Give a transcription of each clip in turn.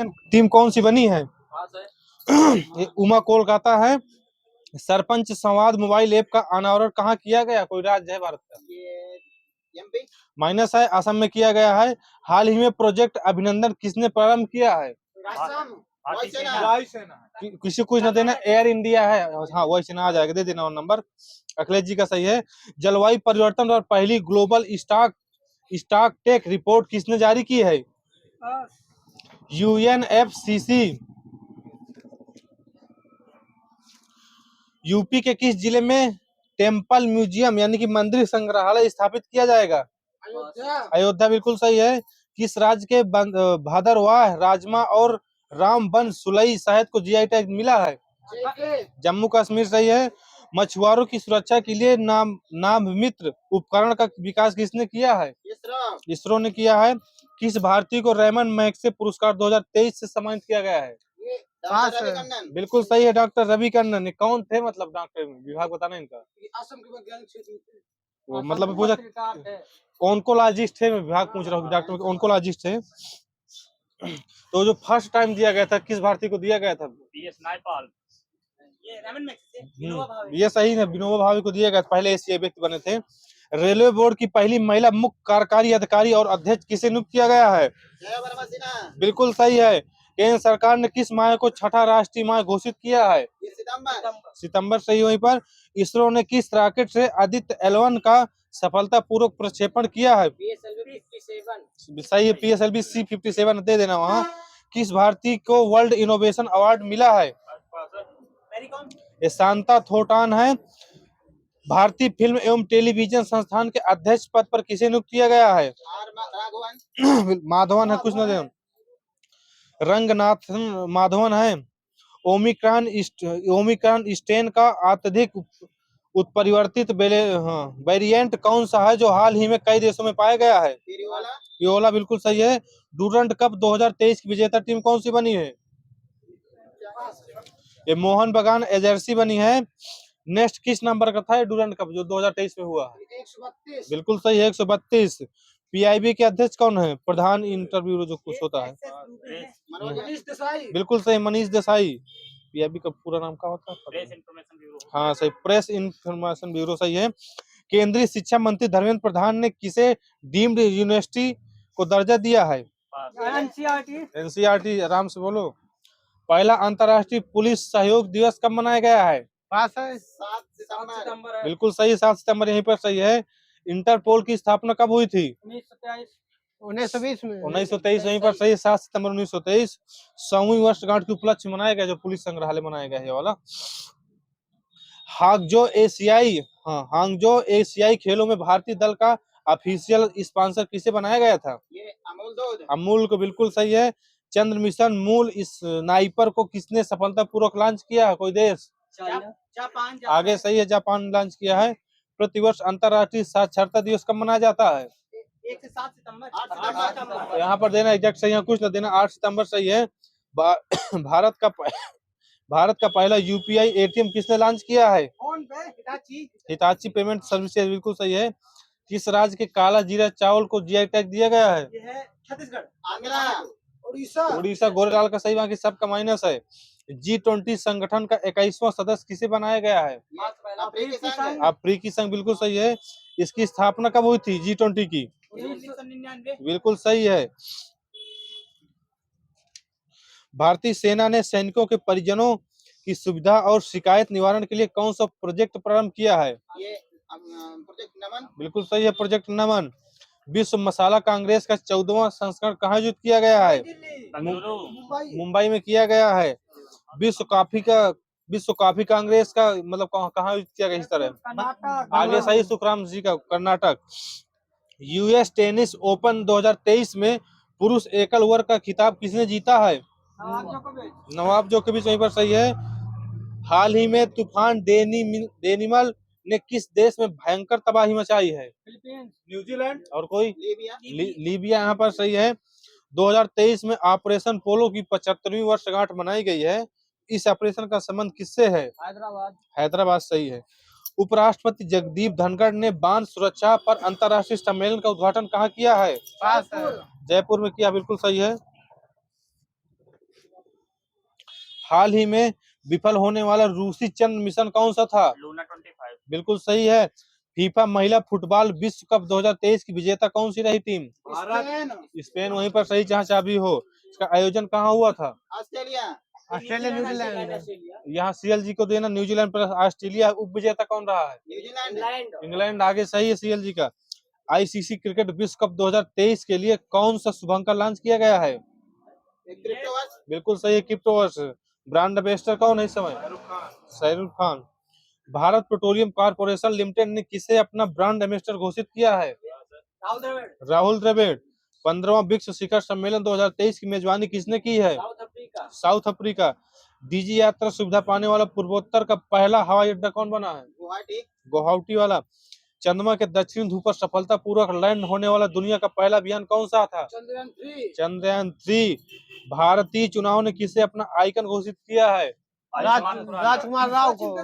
Question, team कौन सी बनी है? ये उमा कोलकाता है। सरपंच संवाद मोबाइल ऐप का अनावरण कहाँ किया गया? कोई राज्य है भारत का? एमपी माइनस है, असम में किया गया है। हाल ही में प्रोजेक्ट अभिनंदन किसने प्रारंभ किया है? किसी कुछ न देना, एयर इंडिया है। हाँ वायुसेना आ जाएगा, दे देना और नंबर। अखिलेश जी का सही है। जलवायु परिवर्तन और पहली ग्लोबल स्टॉक टेक रिपोर्ट किसने जारी की है? UNFCCC। यूपी के किस जिले में टेम्पल म्यूजियम यानी कि मंदिर संग्रहालय स्थापित किया जाएगा? अयोध्या बिल्कुल सही है। किस राज्य के भादरवाह राजमा और रामबन सुलई शहद को जीआई टैग मिला है? जम्मू कश्मीर सही है। मछुआरों की सुरक्षा के लिए नाभमित्र उपकरण का विकास किसने किया है? इसरो ने किया है। किस भारतीय को रेमन मैग्सेसे पुरस्कार 2023 से सम्मानित किया गया है? बिल्कुल सही है, डॉक्टर रवि कन्नन। कौन थे मतलब डॉक्टर विभाग बताना इनका? असम के वैज्ञानिक क्षेत्र वो मतलब पूछा ऑन्कोलॉजिस्ट थे, मैं विभाग पूछ रहा हूँ, डॉक्टर ऑन्कोलॉजिस्ट थे। तो जो फर्स्ट टाइम दिया गया था किस भारतीय को दिया गया था? ये सही है, विनोबा भावे को दिया गया। पहले एशियाई व्यक्ति बने थे। रेलवे बोर्ड की पहली महिला मुख्य कार्यकारी अधिकारी और अध्यक्ष किसे नियुक्त किया गया है? बिल्कुल सही है। केंद्र सरकार ने किस माह को छठा राष्ट्रीय माह घोषित किया है? सितंबर सही। वहीं पर इसरो ने किस रॉकेट से आदित्य L1 का सफलतापूर्वक प्रक्षेपण किया है? सही है, PSLV C-57 दे देना वहाँ। किस भारतीय को वर्ल्ड इनोवेशन अवार्ड मिला है? ये शांता थोटान है। भारतीय फिल्म एवं टेलीविजन संस्थान के अध्यक्ष पद पर किसे नियुक्त किया गया है? माधवन है, कुछ न दे। रंगनाथ माधवन है। ओमिक्रॉन स्ट्रेन का अत्यधिक उत्परिवर्तित वेरिएंट कौन सा है जो हाल ही में कई देशों में पाया गया है? पियोला बिल्कुल सही है। डूरंड कप 2023 की विजेता टीम कौन सी बनी है? ये मोहन बगान एजेंसी बनी है। नेक्स्ट किस नंबर का था डूरंड कप जो 2023 में हुआ? 132। बिल्कुल सही है, 132। PIB के अध्यक्ष कौन है? प्रधान इंटरव्यू जो कुछ होता है। मनीष देसाई। बिल्कुल सही, मनीष देसाई। PIB का पूरा नाम क्या होता है? Press information bureau. हाँ सही, प्रेस इंफॉर्मेशन ब्यूरो सही है। केंद्रीय शिक्षा मंत्री धर्मेंद्र प्रधान ने किसे डीम्ड यूनिवर्सिटी को दर्जा दिया है? NCERT। आराम से बोलो। पहला अंतर्राष्ट्रीय पुलिस सहयोग दिवस कब मनाया गया है? पास है 7 सितंबर। बिल्कुल सही, 7 सितंबर यहीं पर सही है। इंटरपोल की स्थापना कब हुई थी? 1920 में। 1923 वहीं पर सही, 7 सितंबर 1923। 100वीं वर्षगांठ के उपलक्ष्य मनाया गया जो पुलिस संग्रहालय बनाया गया है वाला। हांगजो एशियाई खेलों में भारतीय दल का ऑफिशियल स्पॉन्सर किसे बनाया गया था? ये अमूल दूध। अमूल को बिल्कुल सही है। चंद्र मिशन मूल इस स्नाइपर को किसने सफलतापूर्वक लॉन्च किया है? कोई देश? जापान। आगे सही है, जापान लॉन्च किया है। प्रतिवर्ष अंतर्राष्ट्रीय साक्षरता दिवस कब मनाया जाता है? 1 से 7 सितंबर। 8 सितंबर। यहाँ पर देना एग्जैक्ट सही है, कुछ ना देना। 8 सितंबर सही है। भारत का पहला UPI ATM किसने लॉन्च किया है? हिताची पेमेंट सर्विसेज बिल्कुल सही है। किस राज्य के काला जीरा चावल को GI टैग दिया गया है? छत्तीसगढ़, आंध्र, उड़ीसा। उड़ीसा गोरेलाल का सही, बाकी सबका माइनस है। G20 संगठन का 21वां सदस्य किसे बनाया गया है? अफ्रीकी संघ बिल्कुल सही है। इसकी स्थापना कब हुई थी G20 की? 1999। बिल्कुल सही है। भारतीय सेना ने सैनिकों के परिजनों की सुविधा और शिकायत निवारण के लिए कौन सा प्रोजेक्ट प्रारंभ किया है? ये प्रोजेक्ट नमन। बिल्कुल सही है, प्रोजेक्ट नमन। विश्व मसाला कांग्रेस का 14वां संस्करण कहाँ आयोजित किया गया है? मुंबई में किया गया है। विश्व कॉफी कांग्रेस का मतलब कहाँ आयोजित किया गया? इस तरह आगे सही, सुखराम जी का कर्नाटक। US टेनिस ओपन 2023 में पुरुष एकल वर्ग का खिताब किसने जीता है? नवाब जोकोविच वहीं पर सही है। हाल ही में तूफान डेनिमल ने किस देश में भयंकर तबाही मचाई है? न्यूजीलैंड और कोई? लीबिया यहाँ पर सही है। 2023 में ऑपरेशन पोलो की 75वीं वर्षगांठ मनाई गई है। इस ऑपरेशन का संबंध किससे है? हैदराबाद सही है। उपराष्ट्रपति जगदीप धनखड़ ने बांध सुरक्षा पर अंतर्राष्ट्रीय सम्मेलन का उद्घाटन कहाँ किया है? जयपुर में किया, बिल्कुल सही है। हाल ही में विफल होने वाला रूसी चंद्र मिशन कौन सा था? लूना 25। बिल्कुल सही है। फीफा महिला फुटबॉल विश्व कप 2023 की विजेता कौन सी रही टीम? स्पेन वहीं पर सही जहां चाबी हो। इसका आयोजन कहाँ हुआ था? ऑस्ट्रेलिया। Australia New Zealand. यहाँ सीएलजी को देना, न्यूजीलैंड पर ऑस्ट्रेलिया। उप विजेता कौन रहा है? न्यूजीलैंड। इंग्लैंड आगे सही है सीएलजी का। आईसीसी क्रिकेट विश्व कप 2023 के लिए कौन सा शुभंकर लॉन्च किया गया है? क्रिप्टोवर्स। बिल्कुल सही है, क्रिप्टोवर्स। ब्रांड एम्बेसडर कौन है इस समय? Shahrukh Khan. Bharat petroleum corporation limited ने किसे अपना ब्रांड एम्बेसडर घोषित किया है? राहुल द्रविड़। राहुल द्रविड़। 15वां विश्व शिखर सम्मेलन 2023 की मेजबानी किसने की है? South Africa. South Africa. DG यात्रा सुविधा पाने वाला पूर्वोत्तर का पहला हवाई अड्डा कौन बना है? गुवाहाटी। गुवाहाटी वाला। चंद्रमा के दक्षिण ध्रुव पर सफलतापूर्वक लैंड होने वाला दुनिया का पहला अभियान कौन सा था? चंद्रयान 3। चंद्रयान 3। भारतीय चुनाव ने किसे अपना आइकन घोषित किया है? राजकुमार राव को।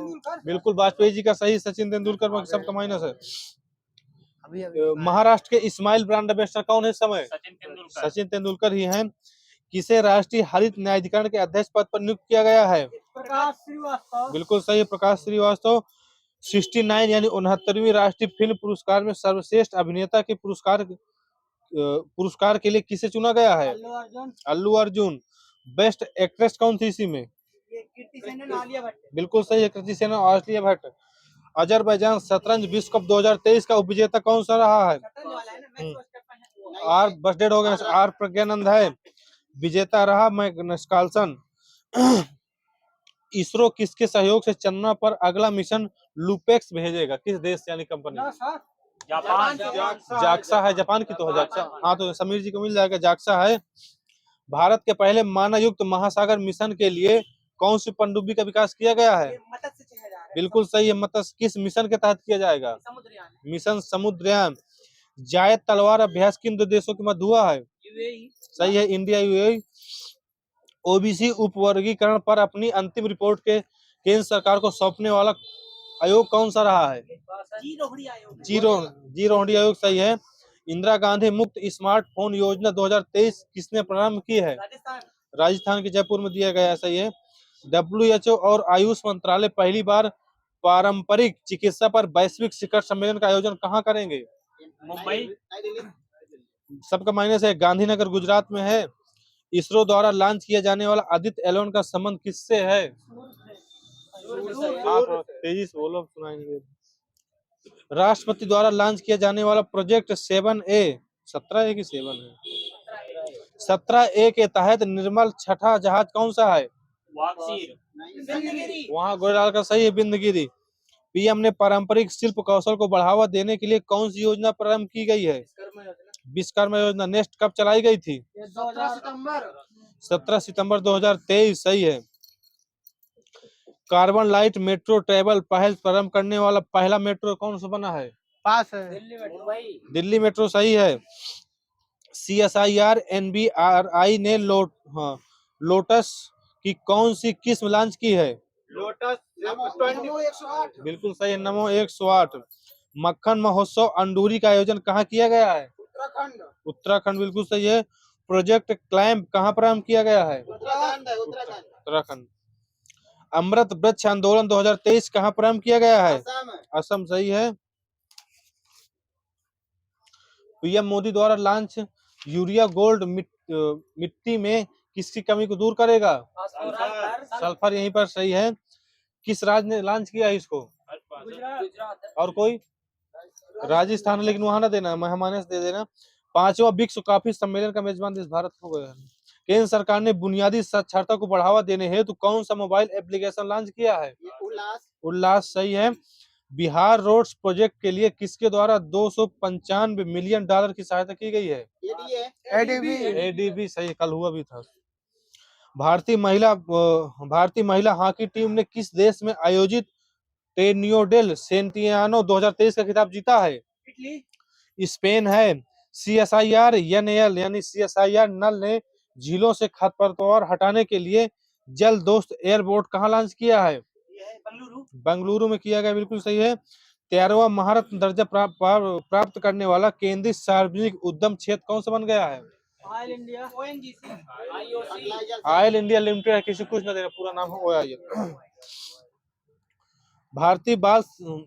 बिल्कुल वाजपेयी जी का सही। सचिन तेंदुलकर में सबका माइनस है। अभी अभी महाराष्ट्र के इस्माइल ब्रांड एम्बेसडर कौन है इस समय? सचिन तेंदुलकर ही हैं। किसे राष्ट्रीय हरित न्यायाधिकरण के अध्यक्ष पद पर नियुक्त किया गया है? प्रकाश श्रीवास्तव। बिल्कुल सही है, प्रकाश श्रीवास्तव। 69 यानी 69वीं राष्ट्रीय फिल्म पुरस्कार में सर्वश्रेष्ठ अभिनेता के पुरस्कार के लिए किसे चुना गया है? अल्लू अर्जुन। अल्लू अर्जुन। बेस्ट एक्ट्रेस कौन थी इसी में? ये कीर्ति सेनन, आलिया भट्ट। बिल्कुल सही है, कृति सेना और आलिया भट्ट। अजरबैजान शतरंज विश्व कप 2023 का उपविजेता कौन सा रहा है? शतरंज वाला है ना, मैच उसका पहले। आर बस डेड हो गए। आर प्रज्ञानंद है विजेता रहा। Magnus Carlsen. इसरो किसके सहयोग से चंद्रमा पर अगला मिशन लूपेक्स भेजेगा? किस देश यानी कंपनी? जापान। जाक्सा है, जापान की तो है जाक्सा। हाँ तो समीर जी को मिल जाएगा, जाक्सा है। भारत के पहले मानवयुक्त महासागर मिशन के लिए कौन सी पनडुब्बी का विकास किया गया है? मत्स्य चला जा रहा है। बिल्कुल सही है, मत्स्य। किस मिशन के तहत किया जाएगा? समुद्रयान। मिशन समुद्रयान। जायद तलवार अभ्यास किन दो देशों के मध्य हुआ है? यूएई। सही है, इंडिया यूएई। ओबीसी उपवर्गीकरण पर अपनी अंतिम रिपोर्ट के केंद्र सरकार को सौंपने वाला आयोग कौन सा रहा है? जी रोहड़ी आयोग। जी रोहड़ी आयोग सही है। इंदिरा गांधी मुक्त स्मार्टफोन योजना 2023 किसने प्रारंभ की है? राजस्थान। राजस्थान के जयपुर में दिया गया है, सही है। WHO और आयुष मंत्रालय पहली बार पारंपरिक चिकित्सा पर वैश्विक शिखर सम्मेलन का आयोजन कहाँ करेंगे? मुंबई। नई दिल्ली। सबका माइनस है, गांधीनगर गुजरात में है। इसरो द्वारा लॉन्च किया जाने वाला आदित्य L1 का संबंध किससे है? आप तेजी से बोलो, सुनाएंगे। राष्ट्रपति द्वारा लॉन्च किया जाने वाला प्रोजेक्ट 7A 17A की 7 है 17A के तहत निर्मल छठा जहाज कौन सा है? वहाँ गोयल का सही है, बिंदगिरी। पीएम ने पारंपरिक शिल्प कौशल को बढ़ावा देने के लिए कौन सी योजना प्रारंभ की गई है? विश्वकर्मा योजना। नेक्स्ट कब चलाई गई थी? 17 सितंबर 2023 सही है। कार्बन लाइट मेट्रो ट्रेवल पहल प्रारंभ करने वाला पहला मेट्रो कौन सा बना है? पास है दिल्ली मेट्रो सही है। CSIR NBRI ने लोटस की कौन सी किस्म लॉन्च की है? लोटस नमो 108। बिल्कुल सही है, नमो 108। मक्खन महोत्सव अंडूरी का आयोजन कहाँ किया गया है? उत्तराखंड बिल्कुल सही है। प्रोजेक्ट क्लाइंब कहाँ प्रारंभ किया गया है? उत्तराखंड। अमृत वृक्ष आंदोलन 2023 कहाँ प्रारंभ किया गया है? असम सही है। पीएम मोदी द्वारा लॉन्च यूरिया गोल्ड मिट्टी में किसकी कमी को दूर करेगा? सल्फर यहीं पर सही है। किस राज्य ने लॉन्च किया है इसको? गुजरात। और कोई? राजस्थान, लेकिन वहां ना देना, मेहमाने से दे देना। 5वां विश्व कॉफी सम्मेलन का मेजबान देश भारत हो गया है। केंद्र सरकार ने बुनियादी साक्षरता को बढ़ावा देने हेतु कौन सा मोबाइल एप्लीकेशन लॉन्च किया है? उल्लास सही है। बिहार रोड्स प्रोजेक्ट के लिए किसके द्वारा $295 मिलियन की सहायता की गई है? ADB सही, कल हुआ भी था। भारतीय महिला हॉकी टीम ने किस देश में आयोजित टेनियोडेल सेंटियानो 2023 का खिताब जीता है? इटली। स्पेन है। CSIR NL यानी CSIR नल ने झीलों से खरपतवार हटाने के लिए जल दोस्त एयरबोट कहाँ लॉन्च किया है? बंगलुरु में किया गया, बिल्कुल सही है। 13वां महारत्न दर्जा प्राप्त करने वाला केंद्रीय सार्वजनिक उद्यम क्षेत्र कौन सा बन गया है? Oil India ONGC IOC oil India limited है, किसी कुछ ना देना, पूरा नाम है OIL। भारतीय बाल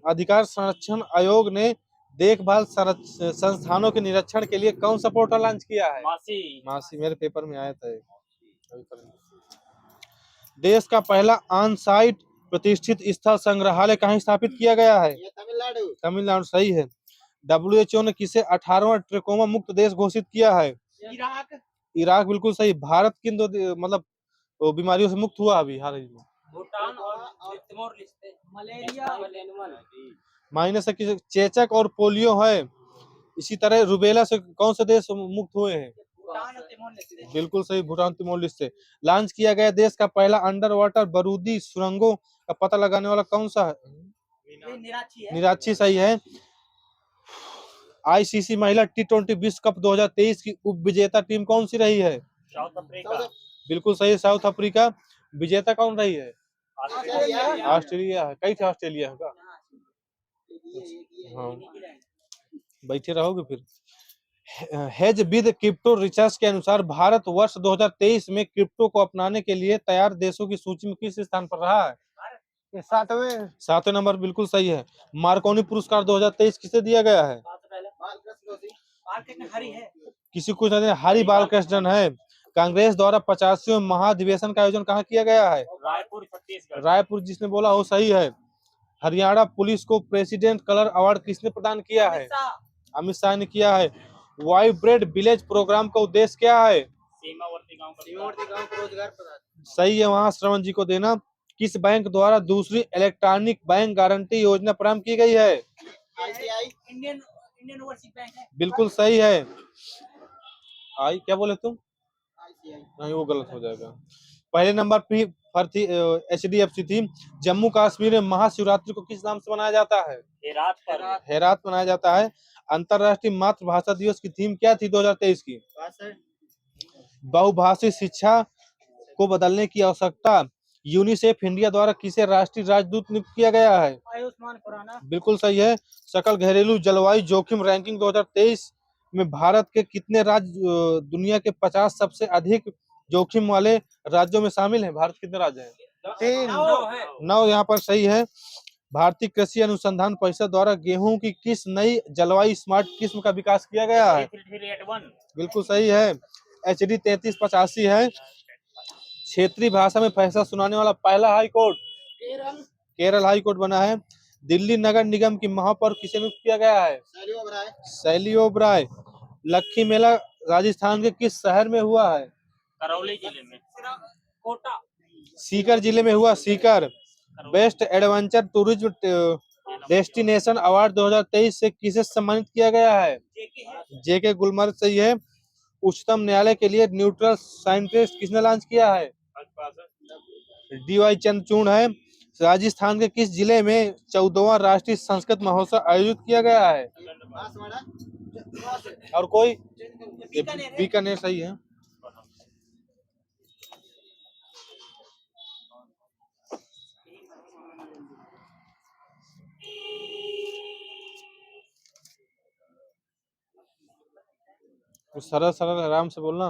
अधिकार संरक्षण आयोग ने देखभाल संस्थानों के निरीक्षण के लिए कौन सा पोर्टल लॉन्च किया है? मासी मेरे पेपर में आया था ये। देश का पहला ऑन साइट प्रतिष्ठित स्थल संग्रहालय कहाँ स्थापित किया गया है? तमिलनाडु तमिलनाडु सही है। WHO ने किसे 18वां ट्रेकोमा मुक्त देश घोषित किया है? इराक इराक बिल्कुल सही। भारत किन दो मतलब वो बीमारियों से मुक्त हुआ अभी हाल ही में? भूटान और तिमोर लेस्ते मलेरिया माइनस है कि चेचक और पोलियो है। इसी तरह रुबेला से कौन से देश मुक्त हुए हैं? भूटान और तिमोर लेस्ते बिल्कुल सही, भूटान तिमोर लेस्ते। लॉन्च किया गया देश का पहला अंडर वाटर बारूदी सुरंगों का पता लगाने वाला कौन सा है? ये निराची है निराची सही है। ICC महिला T20 विश्व कप 2023 की उप विजेता टीम कौन सी रही है? साउथ अफ्रीका बिल्कुल सही, साउथ अफ्रीका। विजेता कौन रही है? ऑस्ट्रेलिया ऑस्ट्रेलिया है। कई थे ऑस्ट्रेलिया का? हाँ, बैठे रहोगे फिर। हेज विद क्रिप्टो रिसर्च के अनुसार भारत वर्ष 2023 में क्रिप्टो को अपनाने के लिए तैयार देशों की सूची में किस स्थान पर रहा है? ये 7वें 7वें नंबर बिल्कुल सही है। मार्कोनी पुरस्कार 2023 किसे दिया गया है? हरी है किसी कुछ नहीं, हरि बालकृष्णन है। कांग्रेस द्वारा 85वें महाधिवेशन का आयोजन कहाँ किया गया है? रायपुर छत्तीसगढ़ रायपुर। जिसने बोला वो सही है। हरियाणा पुलिस को प्रेसिडेंट कलर अवार्ड किसने प्रदान किया है? अमित शाह ने किया है। वाइब्रेट विलेज प्रोग्राम का उद्देश्य क्या है? सीमावर्ती गांव को रोजगार प्रदान सही है, वहां श्रवण जी को देना। किस बैंक द्वारा दूसरी इलेक्ट्रॉनिक बैंक गारंटी योजना प्रारंभ की गई है? आईसीआई इंडियन ओवरसीज बैंक है बिल्कुल सही है। आई क्या बोले तुम? आईसीआई नहीं, वो गलत हो जाएगा। पहले नंबर पर थी HDFC थी। जम्मू कश्मीर में महाशिवरात्रि को किस नाम से मनाया जाता है? हेरात मनाया जाता है। अंतरराष्ट्रीय मातृभाषा दिवस की थीम क्या थी 2023 की? बहुभाषी शिक्षा को बदलने की आवश्यकता। यूनिसेफ इंडिया द्वारा किसे राष्ट्रीय राजदूत नियुक्त किया गया है? आयुष्मान खुराना बिल्कुल सही है। सकल घरेलू जलवायु जोखिम रैंकिंग 2023 में भारत के कितने राज्य दुनिया के 50 सबसे अधिक जोखिम वाले राज्यों में शामिल हैं? भारत कितने राज्य हैं? 3 9 यहाँ पर सही है। भारतीय कृषि अनुसंधान परिषद द्वारा गेहूं की किस नई जलवायु स्मार्ट किस्म का विकास किया गया है? बिल्कुल सही है। HD 3385 है। क्षेत्रीय भाषा में फैसला सुनाने वाला पहला high court Kerala high court बना है। दिल्ली नगर निगम की महापौर किसे नियुक्त किया गया है? शैली ओबराय। लक्खी मेला राजस्थान के किस शहर में हुआ है? करौली जिले में कोटा सीकर जिले में हुआ। Sikar. Best adventure tourism destination award 2023 से किसे सम्मानित किया गया है? JK गुलमर्ग सही है। उच्चतम न्यायालय के लिए न्यूट्रल साइंटिस्ट किसने लॉन्च किया है? DY चंद्रचूड़ है। राजस्थान के किस जिले में 14वां राष्ट्रीय संस्कृत महोत्सव आयोजित किया गया है? और कोई? बीकानेर सही है। कुछ सरल सरल आराम से बोलना।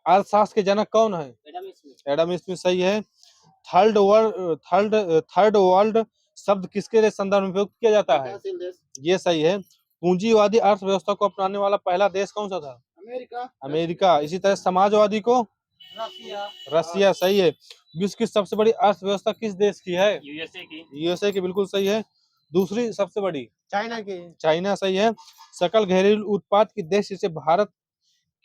अर्थशास्त्र के जनक कौन है? एडम स्मिथ सही है। थर्ड वर्ल्ड शब्द किसके संदर्भ में उपयोग किया जाता है? ये सही है। पूंजीवादी अर्थव्यवस्था को अपनाने वाला पहला देश कौन सा था? अमेरिका। इसी तरह समाजवादी को? रसिया सही है। विश्व की सबसे बड़ी अर्थव्यवस्था किस देश की है? यूएसए की बिल्कुल सही है। दूसरी सबसे बड़ी? चाइना सही है। सकल घरेलू उत्पाद की दृष्टि से भारत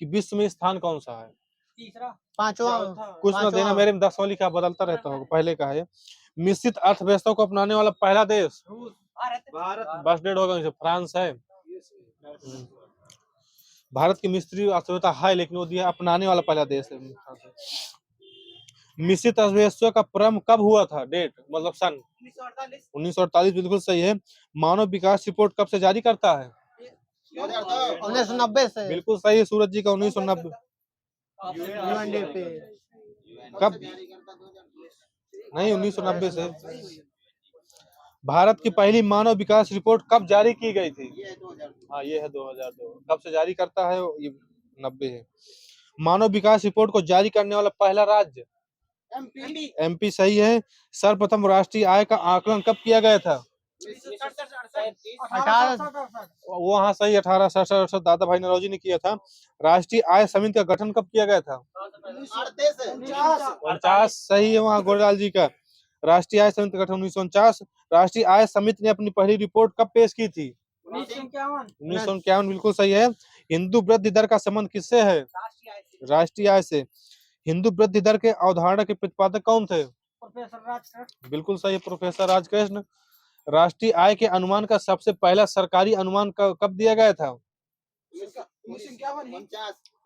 की विश्व में स्थान कौन सा है? तीसरा 5वां कुछ ना देना, मेरे में 10वां लिखा, बदलता रहता होगा, पहले का है। मिश्रित अर्थव्यवस्था को अपनाने वाला पहला देश? भारत बस डेढ़ होगा, फ्रांस है। भारत की मिश्रित अर्थव्यवस्था है, लेकिन वो दिया अपनाने वाला पहला देश है। मिश्रित अर्थव्यवस्था का प्रारंभ कब हुआ था? डेट मतलब सन? 1948 बिल्कुल सही है। मानव विकास रिपोर्ट कब से जारी करता है? 1990 से बिल्कुल सही है सूरज जी का, 1990। UNDP कब? नहीं, 1990 से। भारत की पहली मानव विकास रिपोर्ट कब जारी की गई थी? हाँ, ये है 2002। कब से जारी करता है ये 90 है। मानव विकास रिपोर्ट को जारी करने वाला पहला राज्य एमपी एमपी सही है। सर्वप्रथम राष्ट्रीय आय का आकलन कब किया गया था? 18 वो हाँ सही 1867 दादा भाई नौरोजी ने किया था। राष्ट्रीय आय समिति का गठन कब किया गया था? 49 सही है वहाँ गोरलाल जी का। राष्ट्रीय आय समिति का गठन 1949। राष्ट्रीय आय समिति ने अपनी पहली रिपोर्ट कब पेश की थी? 1951 बिल्कुल सही है। हिंदू वृद्धि दर का संबंध किससे है? राष्ट्रीय आय से। हिंदू वृद्धि दर के अवधारणा के प्रतिपादक कौन थे? प्रोफेसर राजकृष्ण बिल्कुल सही प्रोफेसर राजकृष्ण। राष्ट्रीय आय के अनुमान का सबसे पहला सरकारी अनुमान कब दिया गया था?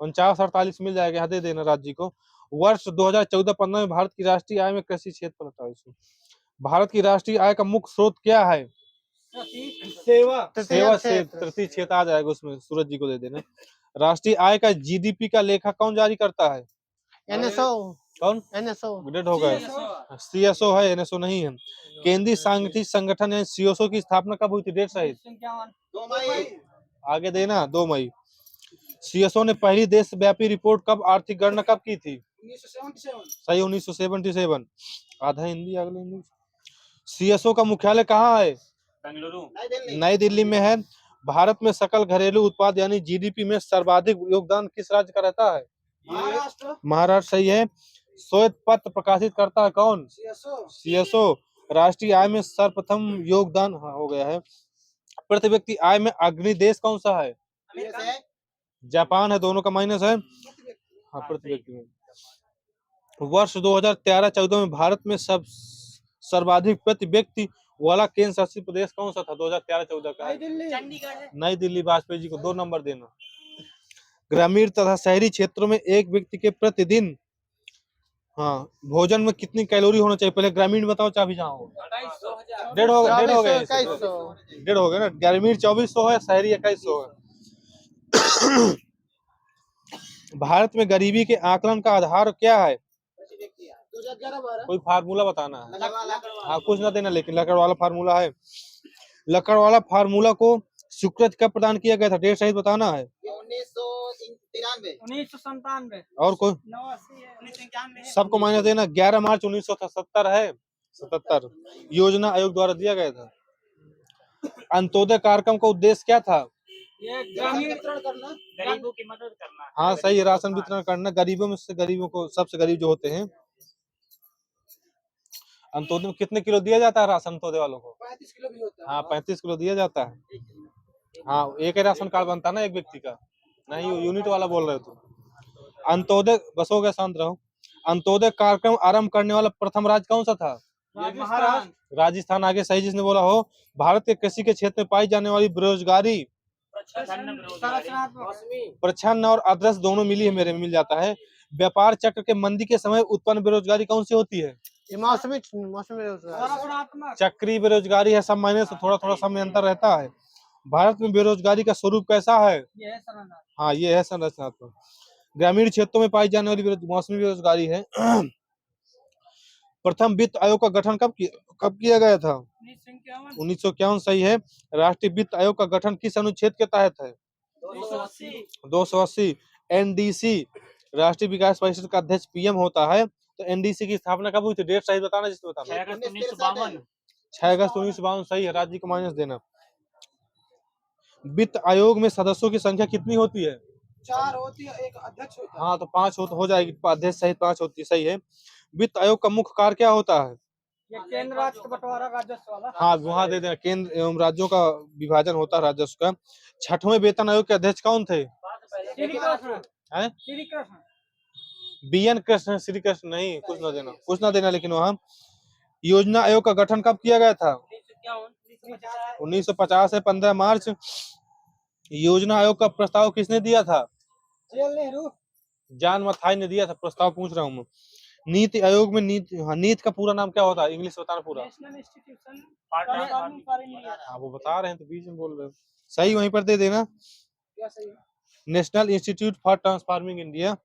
49-48 मिल जाएगा, यहाँ दे देना राज्य जी को। वर्ष 2014-15 में भारत की राष्ट्रीय आय में कृषि क्षेत्र बताओ इसमें। भारत की राष्ट्रीय आय का मुख्य स्रोत क्या है? सेवा से तृतीय क्षेत्र आ जाएगा उसमें, सूरज जी को दे देना। राष्ट्रीय आय का जीडीपी का लेखा कौन जारी करता है? NSO कौन? NSO ग्रेड हो गए। सीएसओ है, एनएसओ नहीं है। केंद्रीय सांख्यिकी संगठन है सीओसओ की स्थापना कब हुई थी? डेट सहित 2 मई आगे देना 2 मई। सीएसओ ने पहली देशव्यापी रिपोर्ट कब आर्थिक गणना कब की थी? 1977 सही 1977। आधा हिंदी अगले इंग्लिश। सीएसओ का मुख्यालय कहाँ है? बेंगलुरु नई दिल्ली में है। भारत में सकल घरेलू उत्पाद यानी जीडीपी में सर्वाधिक योगदान किस राज्य का रहता है? महाराष्ट्र महाराष्ट्र सही है। श्वेत पत्र प्रकाशित करता है कौन? सीएसओ। राष्ट्रीय आय में सर्वप्रथम योगदान हाँ, हो गया है। प्रति व्यक्ति आय में अग्रणी देश कौन सा है? अमेरिका जापान है, दोनों का माइनस है। हाँ प्रति व्यक्ति में। वर्ष 2013-14 में भारत में सर्वाधिक प्रति व्यक्ति वाला केंद्र शासित प्रदेश कौन सा था? 2013-14 का चंडीगढ़ नई दिल्ली। वाजपेयी जी को 2 नंबर देना। ग्रामीण तथा शहरी क्षेत्रों में एक व्यक्ति के प्रतिदिन भोजन में कितनी कैलोरी होना चाहिए? पहले ग्रामीण बताओ, चाबी जहाँ हो। 1.5 डेढ़ हो गया 2100 डेढ़ हो गया ना। ग्रामीण 2400 है, शहरी 2100 है। भारत में गरीबी के आकलन का आधार क्या है? कोई फार्मूला बताना है। हाँ कुछ ना देना, लेकिन लकड़ वाला फार्मूला है। लकड़ वाला फार्मूला को स्वीकृत कब प्रदान किया गया था? डेट सहित बताना है। 1997 और कोई 1991 सबको माइनस देना। 11 मार्च 1977 है 77 योजना आयोग द्वारा दिया गया था। अंत्योदय कार्यक्रम का उद्देश्य क्या था? ये ग्रामीण वितरण करना, गरीबों की मदद करना। हाँ सही है, राशन वितरण करना गरीबों में से, गरीबों को सबसे गरीब जो होते हैं। अंत्योदय में कितने किलो दिया जाता है राशन अंत्योदय वालों को? 35 किलो भी होता है। हाँ 35 किलो दिया जाता है। हाँ एक ही राशन कार्ड बनता है ना एक व्यक्ति का, नहीं यूनिट वाला बोल रहे हो। अंत्योदय बस हो गया, शांत रहो। अंत्योदय कार्यक्रम आरंभ करने वाला प्रथम राज्य कौन सा था? राजस्थान आगे सही जिसने बोला हो। भारत के कृषि के क्षेत्र में पाई जाने वाली बेरोजगारी प्रच्छन्न और अदृश्य दोनों मिली है, मेरे में मिल जाता है। व्यापार चक्र के मंदी के समय उत्पन्न बेरोजगारी कौन सी होती है? मौसमी चक्री बेरोजगारी है, सब मायने से थोड़ा थोड़ा समय अंतर रहता है। भारत में बेरोजगारी का स्वरूप कैसा है? हाँ ये है संरचनात्मक। ग्रामीण क्षेत्रों में पाई जाने वाली मौसमी बेरोजगारी है। प्रथम वित्त आयोग का गठन कब किया गया था? 1951 सही है। राष्ट्रीय वित्त आयोग का गठन किस अनुच्छेद के तहत है? 280। एनडीसी राष्ट्रीय विकास परिषद का अध्यक्ष पीएम होता है। तो एनडीसी की स्थापना कब हुई थी? डेट सही बताना जिसमें बताना। 6 अगस्त 1952 6 अगस्त 1952 सही है, राज्य को माइनस देना। वित्त आयोग में सदस्यों की संख्या कितनी होती है? 4 होती है, एक अध्यक्ष होता है। हाँ तो 5 हो जाएगी, अध्यक्ष सहित 5 होती है, सही है। वित्त आयोग का मुख्य कार्य क्या होता है? ये केंद्र राज्य का बंटवारा राजस्व वाला। हाँ वहाँ दे देना, केंद्र एवं राज्यों का विभाजन होता है राजस्व का। 6वें वेतन आयोग के अध्यक्ष कौन थे? श्री कृष्ण हैं? श्री कृष्ण बीएन कृष्ण, श्री कृष्ण नहीं, कुछ ना देना लेकिन वहाँ। योजना आयोग का गठन कब किया गया था? 1950 है 15 मार्च। योजना आयोग का प्रस्ताव किसने दिया था? जवाहरलाल नेहरू जान मथाई ने दिया था। प्रस्ताव पूछ रहा हूँ मैं। नीति आयोग में नीति का पूरा नाम क्या होता है? इंग्लिश बताना पूरा। National institution for India. हाँ वो बता रहे हैं तो बीच में बोल रहे हो। सही वहीं पर दे देना। क्या सही है? National institute for transforming India.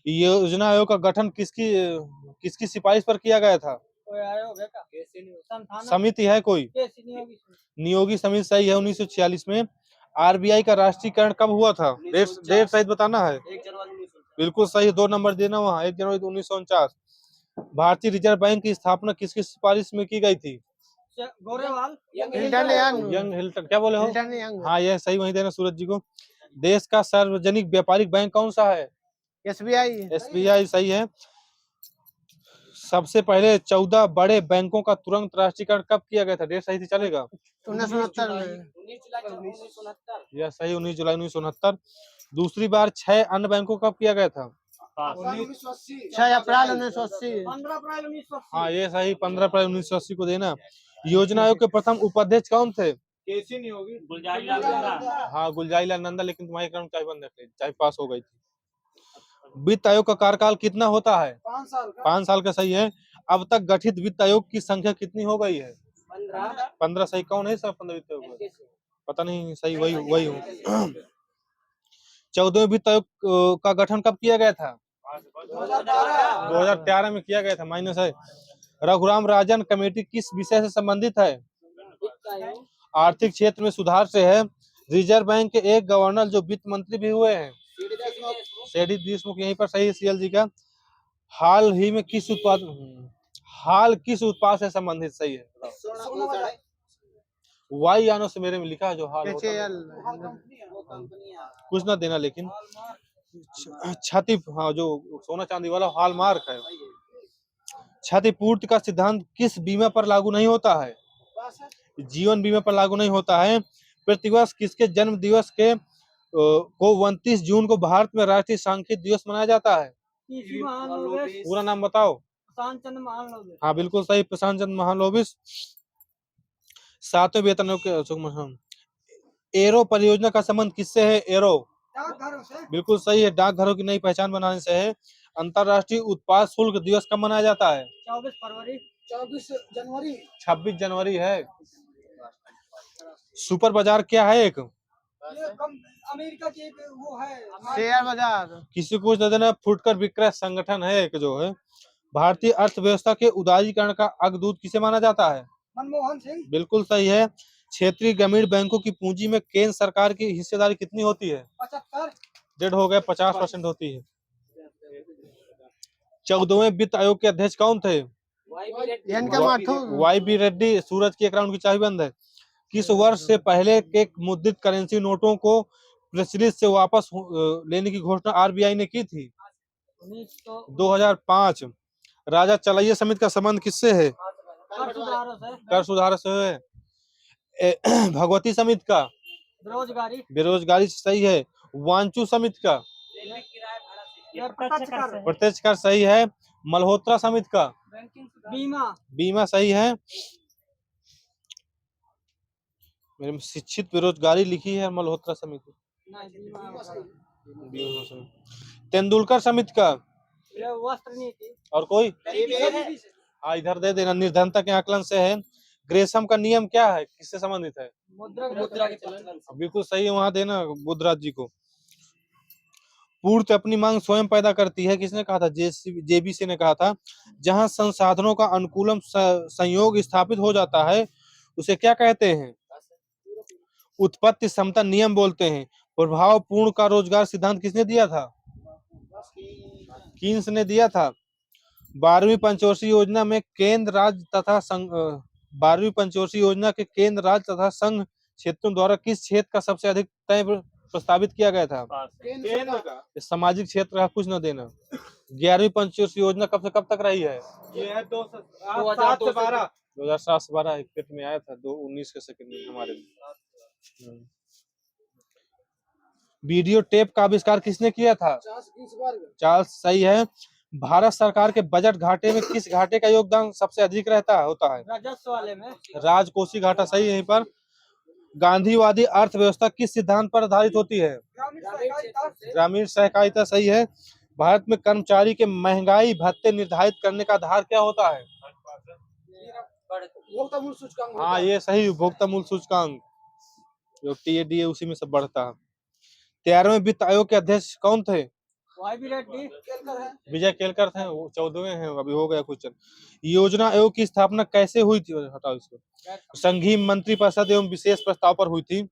योजना आयोग का गठन किसकी सिफारिश पर किया गया था? कोई आयोग है का? संस्थान समिति है कोई? कैसी नहीं होगी? नियोगी समिति सही है 1946 में। आरबीआई का राष्ट्रीयकरण कब हुआ था? डेट सहित बताना है। 1 जनवरी 1949। बिल्कुल सही, 2 नंबर देना वहाँ, 1 जनवरी 1949। भारतीय रिजर्व बैंक की स्थापना किसकी सिफारिश में की गई थी? गोरेवाल हिल्टन यंग हिल्टन, क्या बोले हो? हिल्टन यंग हाँ ये सही, वही देना सूरज जी को। देश का सार्वजनिक व्यापारिक बैंक कौन सा है? एसबीआई एसबीआई सही है। सबसे पहले 14 बड़े बैंकों का तुरंत राष्ट्रीयकरण कब किया गया था? डेट सही से चलेगा? 1969 में 19 जुलाई 1969। यह सही, 19 जुलाई 1969। दूसरी बार 6 अन्य बैंकों का कब किया गया था? 6 अप्रैल 1980 15 अप्रैल 1980 हाँ ये सही, 15 अप्रैल 1980 को देना। योजना आयोग के प्रथम उपाध्यक्ष कौन थे? कैसी नहीं होगी? गुलजारी लाल नंदा। हाँ गुलजारी लाल नंदा, लेकिन तुम्हारी कारण चाहे बंद रखे, चाहे पास हो गई थी। वित्त आयोग का कार्यकाल कितना होता है? 5 साल का 5 साल का सही है। अब तक गठित वित्त आयोग की संख्या कितनी हो गई है? 15। 15 सही। कौन है सब 15 वित्त आयोग में? पता नहीं, सही वही हूँ। 14वें वित्त आयोग का गठन कब किया गया था? 2013 में किया गया था, माइनस है। रघुराम राजन कमेटी किस विषय से संबंधित है? आर्थिक क्षेत्र में सुधार से है। रिजर्व बैंक के एक गवर्नर जो वित्त मंत्री भी हुए हैं, सीडी देशमुख, यहीं पर सही है सीएल जी का। हाल किस उत्पाद से संबंधित? सही है। वाई यानो से मेरे में लिखा है जो हाल होता है। कुछ ना देना, लेकिन क्षति, हाँ जो सोना चांदी वाला हॉलमार्क है। क्षतिपूर्ति का सिद्धांत किस बीमा पर लागू नहीं होता है? जीवन बीमा पर लागू नहीं होता है। प्रतिवर्ष किसके जन्म दिवस को 29 जून को भारत में राष्ट्रीय सांख्यिकी दिवस मनाया जाता है? पूरा नाम बताओ। प्रशांत चंद्र महालनोबिस। हाँ बिल्कुल सही, प्रशांत चंद्र महालनोबिस। 7वें वेतन आयोग के एरो परियोजना का संबंध किससे है? एरो डाकघरों से बिल्कुल सही है, डाकघरों की नई पहचान बनाने से है। अंतरराष्ट्रीय उत्पाद शुल्क दिवस कब मनाया जाता है? 24 फरवरी 24 जनवरी 26 जनवरी है। सुपर बाजार क्या है? एक ये अमेरिका की एक वो है शेयर बाजार। किसी को कुछ देना, फुटकर विक्रय संगठन है एक जो है। भारतीय अर्थव्यवस्था के उदारीकरण का अग्रदूत किसे माना जाता है? मनमोहन सिंह। बिल्कुल सही है। क्षेत्रीय ग्रामीण बैंकों की पूंजी में केंद्र सरकार की हिस्सेदारी कितनी होती है? 75। डेढ़ हो गया, 50% होती है। 14वें वित्त आयोग के अध्यक्ष कौन थे? Y B Reddy. सूरज की अकाउंट की चाबी बंद है। किस वर्ष से पहले के मुद्रित करेंसी नोटों को प्रचलित से वापस लेने की घोषणा आरबीआई ने की थी? 2005। राजा चलैया समिति का संबंध किससे है? कर सुधार से है। भगवती समिति का? बेरोजगारी सही है। वांचू समिति का? प्रत्यक्ष कर सही है। मल्होत्रा समिति का? बीमा सही है। मेरे में शिक्षित बेरोजगारी लिखी है, मल्होत्रा समिति। तेंदुलकर समिति का? वस्त्र नीति। और कोई? हाँ इधर दे देना, निर्धनता के आकलन से है। ग्रेसम का नियम क्या है, किससे संबंधित है? मुद्रा के चलन। बिल्कुल सही है, वहां देना बुद्धराज जी को। पूर्ति अपनी मांग स्वयं पैदा करती है, किसने कहा था? जेबीसी ने कहा था। जहां संसाधनों का अनुकूल संयोग स्थापित हो जाता है उसे क्या कहते हैं? उत्पत्ति क्षमता नियम बोलते हैं। प्रभाव पूर्ण का रोजगार सिद्धांत किसने दिया था? कीन्स ने दिया था। 12वीं पंचवर्षीय योजना में केंद्र राज्य तथा संघ 12वीं पंचवर्षीय योजना के केंद्र राज्य तथा संघ क्षेत्रों द्वारा किस क्षेत्र का सबसे अधिक तय प्रस्तावित किया गया था? केंद्र का। सामाजिक क्षेत्र का कुछ न देना। 11वीं पंचवर्षीय योजना कब से कब तक रही है? ये है 2007 से 12 एक पेट में आया था, 2019 के सेकंड में हमारे में। वीडियो टेप का आविष्कार किसने किया था? चार्ल्स सही है। भारत सरकार के बजट घाटे में किस घाटे का योगदान सबसे अधिक होता है? राजस्व वाले में राजकोषीय घाटा सही है। यहीं पर गांधीवादी अर्थव्यवस्था किस सिद्धांत पर आधारित होती है? ग्रामीण सहकारिता सही है। भारत में कर्मचारी के महंगाई भत्ते निर्धारित करने का आधार क्या होता है? उपभोक्ता मूल्य सूचकांक। हाँ ये सही, उपभोक्ता मूल्य सूचकांक जो टीएडी है उसी में सब बढ़ता है। 13वें वित्त आयोग के अध्यक्ष कौन थे? YB रेड्डी विजय केलकर थे, वो 14वें हैं, अभी हो गया कुछ। योजना आयोग की स्थापना कैसे हुई थी? हटाओ इसको। संघीय मंत्रिपरिषद एवं विशेष प्रस्ताव पर हुई थी।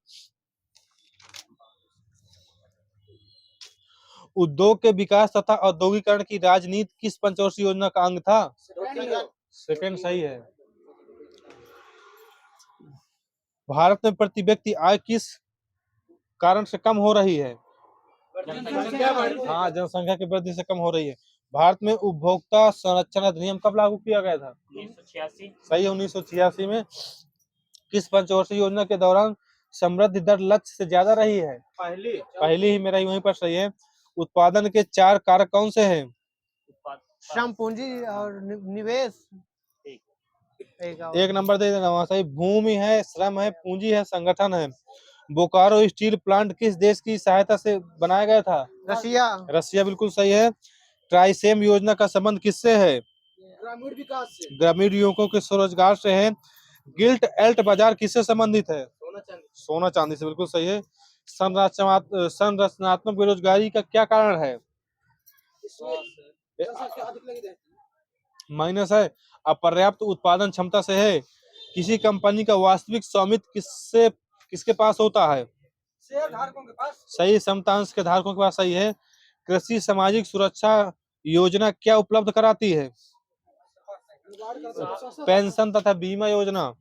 उद्योग के विकास तथा औद्योगिकरण की राजनीति किस पंचवर्षीय योजना का अंग था? सेकंड सही है। भारत में प्रति व्यक्ति आय किस कारण से कम हो रही है? हाँ, जनसंख्या की वृद्धि से कम हो रही है। भारत में उपभोक्ता संरक्षण अधिनियम कब लागू किया गया था? 1986। सही है, 1986 में। किस पंचवर्षीय योजना के दौरान समृद्धि दर लक्ष्य से ज्यादा रही है? पहली ही, मेरा वहीं पर सही है। उत्पादन के 4 कारक कौन से हैं? श्रम पूंजी और निवेश। एक नंबर दे देना वहां सही। भूमि है, श्रम है, पूंजी है, संगठन है। बोकारो स्टील प्लांट किस देश की सहायता से बनाया गया था? रसिया। रसिया, बिल्कुल सही है। ट्राइसेम योजना का संबंध किससे है? ग्रामीण विकास से। ग्रामीण युवकों के स्वरोजगार से है। गिल्ट एल्ट बाजार किससे संबंधित है? सोना चांदी से, बिल्कुल सही है। संरचनात्मक बेरोजगारी का क्या कारण है? माइनस है। अपर्याप्त उत्पादन क्षमता से है। किसी कंपनी का वास्तविक स्वामित्व किसके पास होता है? शेयर धारकों के पास। सही, समतांश के धारकों के पास, सही है। कृषि सामाजिक सुरक्षा योजना क्या उपलब्ध कराती है? पेंशन तथा बीमा योजना।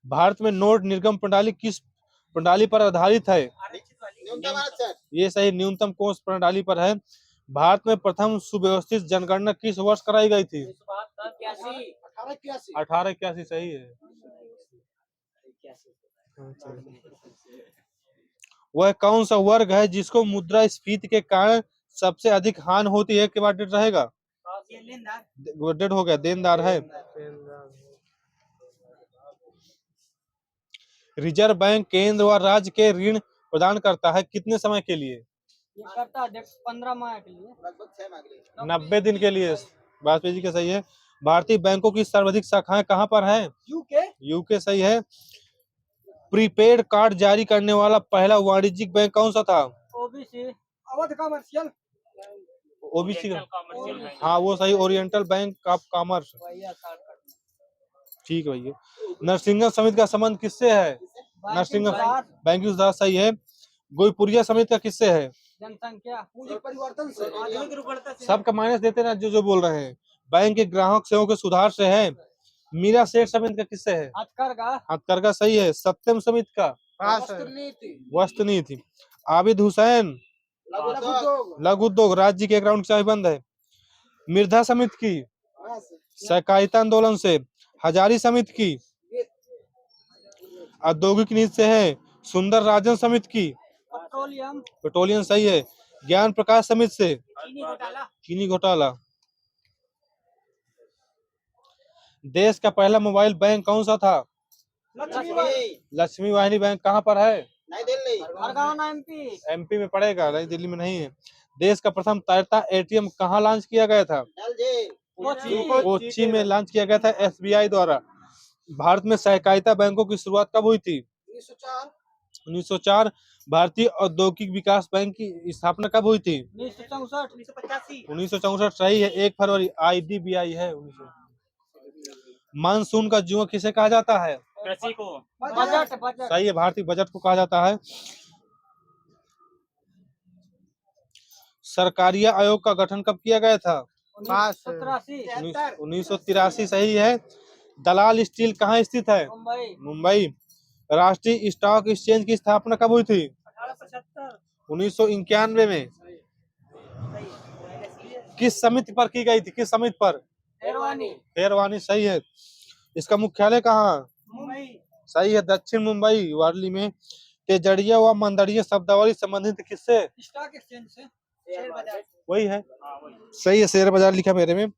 भारत में नोट निर्गम प्रणाली किस प्रणाली पर आधारित है? ये सही, न्यूनतम कोष प्रणाली पर है। भारत में प्रथम सुव्यवस्थित जनगणना किस वर्ष कराई गई थी? 1881, सही है। वह कौन सा वर्ग है जिसको मुद्रास्फीति के कारण सबसे अधिक हानि होती है? के बाद डेट रहेगा, डेट हो गया, देनदार है। रिजर्व बैंक केंद्र व राज्य के ऋण प्रदान करता है, कितने समय के लिए? करता है 15 माह के लिए, लगभग 6 माह के लिए, 90 दिन के लिए। वाजपेयी जी का सही है। भारतीय बैंकों की सर्वाधिक शाखाएं कहां पर है? यूके, सही है। प्रीपेड कार्ड जारी करने वाला पहला वाणिज्यिक बैंक कौन सा था? OBC, Awadh commercial. ओबीसी का, हाँ वो सही, ओरिएंटल बैंक ऑफ कॉमर्स। ठीक है भैया। नरसिंहन समिति का संबंध किससे है? नरसिंहन बैंकिंग सुधार, सही है। गोईपुरिया समिति का किससे है? जनसंख्या पूंजी परिवर्तन से। सबका माइनस देते ना जो बोल रहे हैं। बैंक के ग्राहक सेवाओं के सुधार से है। मीरा सेठ समिति का किससे है? हथकरघा, सही है। सत्यम समिति का वस्तु नीति। आबिद हुसैन लघु उद्योग राज्य के ग्राउंड चाबीबंद है। मिर्धा समिति की सहकारिता आंदोलन से। हजारी समिति की औद्योगिक नीति से है। सुंदर राजन समिति की पेट्रोलियम, सही है। ज्ञान प्रकाश समिति से चीनी घोटाला। देश का पहला मोबाइल बैंक कौन सा था? लक्ष्मी वाहिनी बैंक कहाँ पर है? नई दिल्ली, एमपी में पड़ेगा, नई दिल्ली में नहीं है। देश का प्रथम तैरता एटीएम कहाँ लॉन्च किया गया था? कोच्चि में लॉन्च किया गया था एसबीआई द्वारा। भारत में सहकारिता बैंकों की शुरुआत कब हुई थी? 1904। भारतीय औद्योगिक विकास बैंक की स्थापना कब हुई थी? 1964, सही है। 1 फरवरी, आईडीबीआई है 1900। मानसून का जुआ किसे कहा जाता है? कृषि को बजट। सही है, भारतीय बजट को कहा जाता है। सरकारिया आयोग का गठन कब किया गया था? 1983, सही है। दलाल स्टील कहाँ स्थित है? मुंबई। राष्ट्रीय स्टॉक एक्सचेंज की स्थापना कब हुई थी? 1991 में। किस समिति पर की गई थी? किस समिति पर? शेरवानी, सही है। इसका मुख्यालय कहाँ? मुंबई, सही है, दक्षिण मुंबई वार्ली में। तेजड़िया व मंदड़िया शब्दावली संबंधित किससे? स्टॉक एक्सचेंज से, शेयर बाजार, वही है, सही है। शेयर बाजार लिखा मेरे में।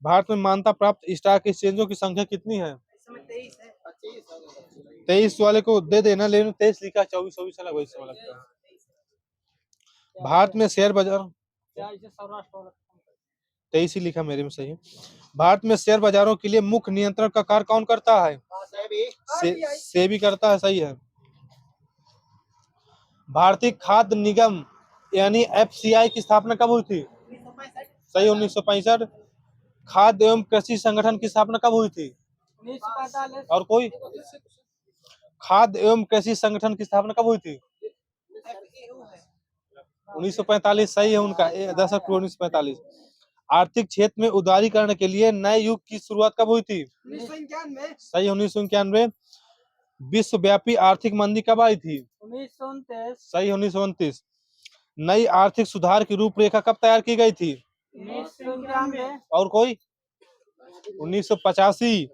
भारत में मान्यता प्राप्त स्टॉक एक्सचेंजों की संख्या कितनी है? 23 वाले को दे देना, लेकिन 23 लिखा, 24 अलग, वही सब लगता है। भारत में शेयर बाजार 23 ही लिखा मेरे में, सही है। भारत में शेयर बाजारों के लिए मुख्य नियंत्रण का कार्य कौन करता है? सेबी करता है, सही है। भारतीय खाद्य निगम यानी एफसीआई की स्थापना कब हुई थी? सही 1965। खाद्य एवं कृषि संगठन की स्थापना कब हुई थी? 1945। और कोई? खाद्य एवं कृषि संगठन की स्थापना कब हुई थी? 1945 सही है उनका, 10 अक्टूबर 1945। आर्थिक क्षेत्र में उदारीकरण के लिए नए युग की शुरुआत कब हुई थी? 1991। सही 1991। विश्वव्यापी आर्थिक मंदी कब आई थी? 1929। सही 1929। नई आर्थिक सुधार की रूपरेखा कब तैयार की गई थी? 1991। और कोई? 1985।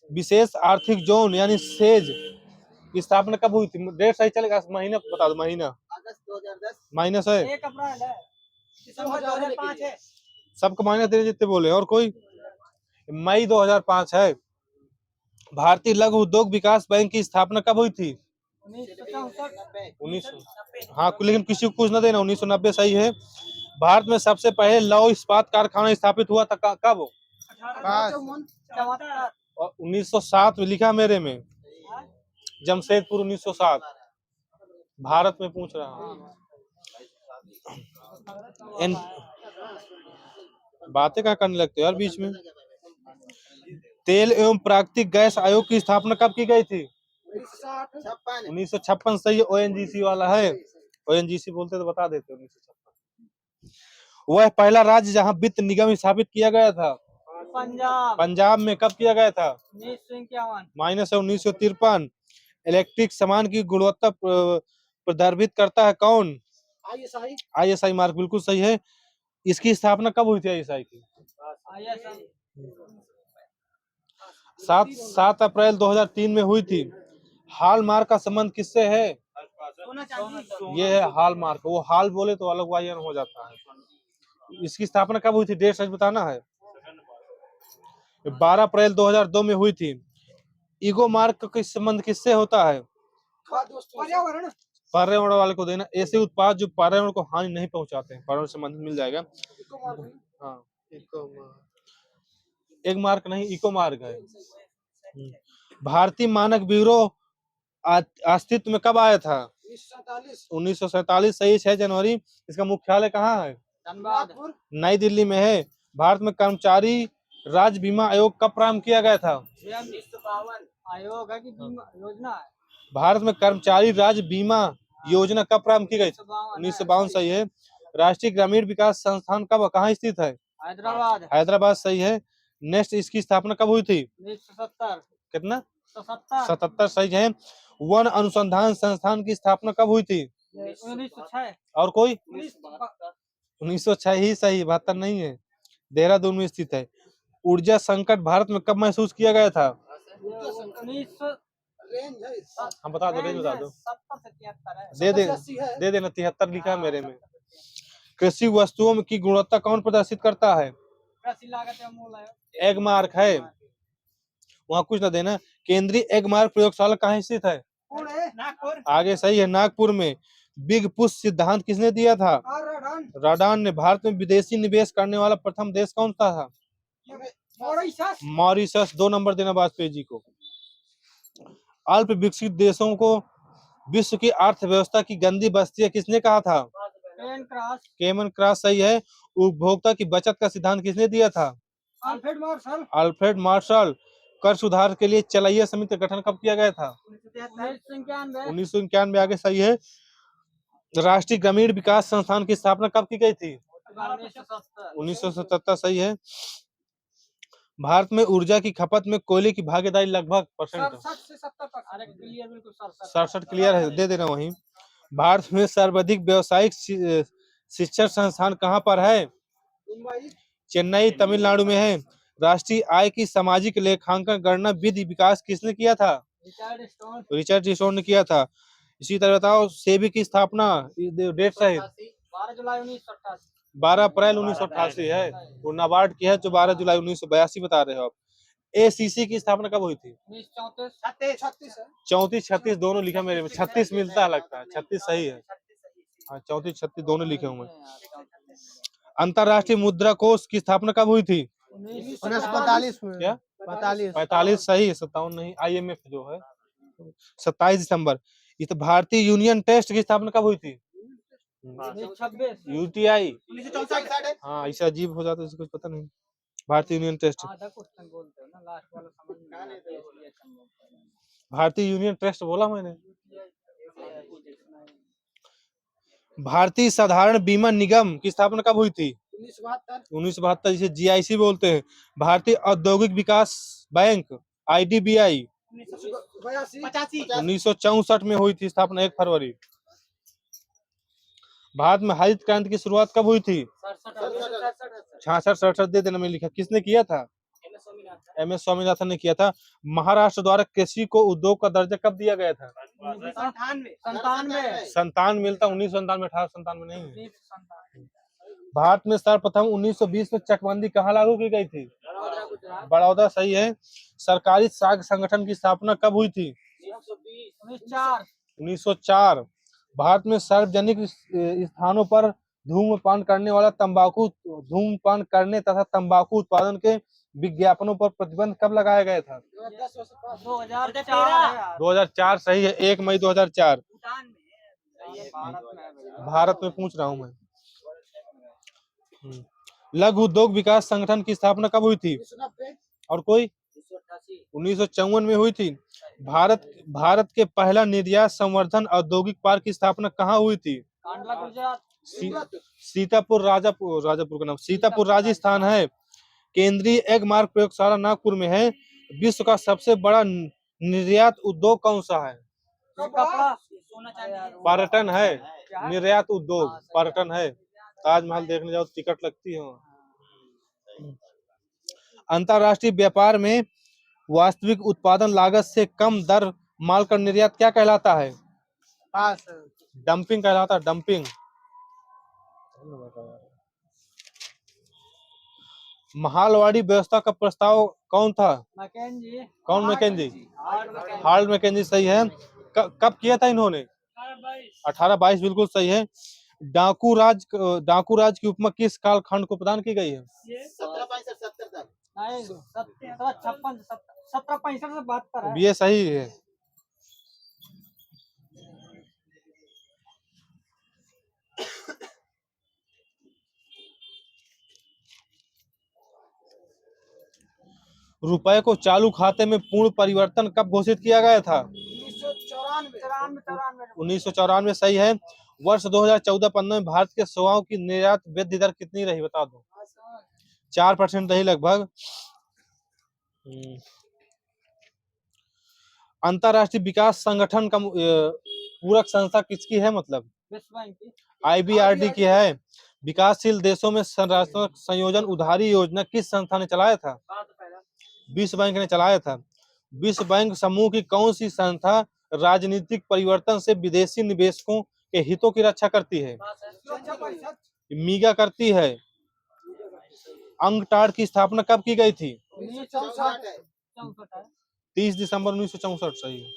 विशेष आर्थिक जोन यानी सेज की स्थापना कब हुई थी? डेट सही चलेगा, महीना बता दो। महीना अगस्त 2010। माइनस है, 1 अप्रैल है, दिसंबर 2005 है। सबको माइनस दे जितने बोले। और कोई? मई 2005 है। भारतीय लघु उद्योग विकास बैंक की स्थापना कब हुई थी? 1964। हाँ, लेकिन किसी को कुछ ना देना। 1990 सही है। भारत में सबसे पहले लौह इस्पात कारखाना स्थापित हुआ था कब? 1874। और 1907 में लिखा मेरे में, जमशेदपुर 1907। भारत में पूछ रहा हूँ। बातें क्या करने लगते हो यार बीच में। तेल एवं प्राकृतिक गैस आयोग की स्थापना कब की गई थी? 1956 सही है। ओएनजीसी वाला है, ओएनजीसी बोलते तो बता देते। 1956। वह पहला राज्य जहां वित्त निगम स्थापित किया गया था? पंजाब। पंजाब में कब किया गया था? 1951। माइनस है 1953। इलेक्ट्रिक सामान की गुणवत्ता प्रदर्शित करता है कौन? आईएसआई मार्क बिल्कुल सही है। इसकी स्थापना कब हुई थी आईएसआई की? 7 अप्रैल 2003 में हुई थी। हॉलमार्क का संबंध किससे है? ये है हॉलमार्क। वो हाल बोले तो अलग वायन हो जाता है। इसकी स्थापना कब हुई थी? डेट सच बताना है। 12 अप्रैल 2002 में हुई थी। ईगो मार्क का संबंध किससे होता है? पर्यावरण। पर्यावरण वाले को देना। ऐसे उत्पाद जो पर्यावरण को हानि नहीं पहुंचाते हैं, पर्यावरण संबंधित मिल जाएगा। हाँ, एक मार्क नहीं, इको मार्क है। भारतीय मानक ब्यूरो अस्तित्व में कब आया था? 1947 सही। 6 जनवरी। इसका मुख्यालय कहाँ है? धनबाद। नई दिल्ली में है। भारत में कर्मचारी राज्य बीमा आयोग कब प्रारंभ किया गया था? 1952 आयोग है कि बीमा योजना है? भारत में कर्मचारी राज्य बीमा योजना कब प्रारंभ की गई? 1952 सही है। राष्ट्रीय ग्रामीण विकास संस्थान कब कहाँ स्थित है? हैदराबाद। हैदराबाद सही है। नेक्स्ट, इसकी स्थापना कब हुई थी? 1977। कितना? 77 सही है। वन अनुसंधान संस्थान की स्थापना कब हुई थी? 1906। और कोई? 1906 ही सही, 72 नहीं है। देहरादून में स्थित है। ऊर्जा संकट भारत में कब महसूस किया गया था? 1900 हम बता दो, रेंज बता दो। 70 से 73 है। दे देना। 73 लिखा है मेरे में। कृषि वस्तुओं की गुणवत्ता कौन प्रदर्शित करता है? कृषि लागत एवं मूल्य आयोग। एग मार्क है, वहाँ कुछ ना देना। केंद्रीय एग मार्क प्रयोगशाला कहाँ स्थित है? नागपुर। आगे सही है, नागपुर में। बिग पुश सिद्धांत किसने दिया था? राडान ने। भारत में विदेशी निवेश करने वाला प्रथम देश कौन सा था? मॉरिशस। 2 नंबर देना वाजपेयी जी को। अल्प विकसित देशों को विश्व की अर्थव्यवस्था की गंदी बस्ती किसने कहा था? केमन क्रॉस सही है। उपभोक्ता की बचत का सिद्धांत किसने दिया था? Alfred Marshall. कर सुधार के लिए चलाइए समिति का गठन कब किया गया था? 1991। आगे सही है। राष्ट्रीय ग्रामीण विकास संस्थान की स्थापना कब की गई थी? 1977 सही है। भारत में ऊर्जा की खपत में कोयले की भागीदारी लगभग परसेंट 67 क्लियर है, दे देना वहीं। भारत में सर्वाधिक व्यावसायिक शिक्षण संस्थान कहाँ पर है? चेन्नई तमिलनाडु में है। राष्ट्रीय आय की सामाजिक लेखांकन गणना विधि विकास किसने किया था? रिचर्ड स्टोन ने किया था। इसी तरह बताओ, सेबी की स्थापना डेट सही? 12 अप्रैल 1988 है। वो नाबार्ड की है जो 12 जुलाई 1982 बता रहे हो आप। एसीसी की स्थापना कब हुई थी? 34 36 दोनों लिखा मेरे में। 36 मिलता है लगता है। 36 सही है। हाँ, 34 36 दोनों लिखे हुए। अंतरराष्ट्रीय मुद्रा कोष की स्थापना कब हुई थी? 1945 में। क्या? 45 सही है। 57 नहीं। आईएमएफ जो है 27 दिसंबर। ये तो भारतीय यूनियन टेस्ट की स्थापना कब हुई थी? 26 यूटीआई। 1964 हाँ, ऐसा अजीब हो जाता है, इसको कुछ पता नहीं। भारतीय यूनियन ट्रस्ट, आधा क्वेश्चन बोलते हो ना, लास्ट वाला समझ में नहीं आता, इसलिए कम बोलते हैं। भारतीय यूनियन ट्रस्ट बोला मैंने। UTI भारतीय साधारण बीमा निगम की स्थापना कब हुई थी? 1972 1972, जिसे जीआईसी बोलते हैं। भारतीय औद्योगिक विकास बैंक आईडीबीआई 82 1964 में हुई थी स्थापना, 1 फरवरी। भारत में हरित क्रांति की शुरुआत कब हुई थी? 66 67 दे देना, में लिखा। किसने किया था? एम एस स्वामीनाथन ने किया था। महाराष्ट्र द्वारा कृषि को उद्योग का दर्जा कब दिया गया था? 97 मिलता, 1997, 1897 नहीं है। भारत में सर्वप्रथम 1920 में चकबंदी कहाँ लागू की गई थी? बड़ौदा, सही है। सरकारी साख संगठन की स्थापना कब हुई थी? 1904। भारत में सार्वजनिक स्थानों पर धूम्रपान करने तथा तंबाकू उत्पादन के विज्ञापनों पर प्रतिबंध कब लगाया गया था? 2004, सही है। 1 मई 2004। भारत में पूछ रहा हूँ मैं। लघु उद्योग विकास संगठन की स्थापना कब हुई थी? और कोई? 1954 में हुई थी। भारत के पहला निर्यात संवर्धन औद्योगिक पार्क की स्थापना कहाँ हुई थी? सीतापुर, राजापुर का नाम सीतापुर राजस्थान है। केंद्रीय एग मार्क प्रयोगशाला नागपुर में है। विश्व का सबसे बड़ा निर्यात उद्योग कौन सा है? पर्यटन है। निर्यात उद्योग पर्यटन है। ताजमहल देखने जाओ, टिकट लगती है। अंतरराष्ट्रीय व्यापार में वास्तविक उत्पादन लागत से कम दर माल का निर्यात क्या कहलाता है? डंपिंग कहलाता है, डंपिंग। महालवाड़ी व्यवस्था का प्रस्ताव कौन था? कौन? मैकेंजी, हार्ड मैकेंजी, सही है। कब किया था इन्होंने? 1822, बिल्कुल सही है। डाकू राज की उपमा किस कालखंड को प्रदान की गई है? 1765 से 72 ये सही है। रुपए को चालू खाते में पूर्ण परिवर्तन कब घोषित किया गया था? 1994, सही है। वर्ष 2014-15 में भारत के सेवाओं की निर्यात वृद्धि दर कितनी रही, बता दो? 4% रही लगभग। अंतरराष्ट्रीय विकास संगठन का पूरक संस्था किसकी है? मतलब विश्व बैंक की, IBRD की है। विकासशील देशों में संरचनात्मक संयोजन उधारी योजना किस संस्था ने चलाया था? विश्व बैंक ने चलाया था। विश्व बैंक समूह की कौन सी संस्था राजनीतिक परिवर्तन से विदेशी निवेशकों के हितों की रक्षा करती है? मीगा करती है। अंकटाड की स्थापना कब की गई थी? 30 दिसंबर 1964, सही है।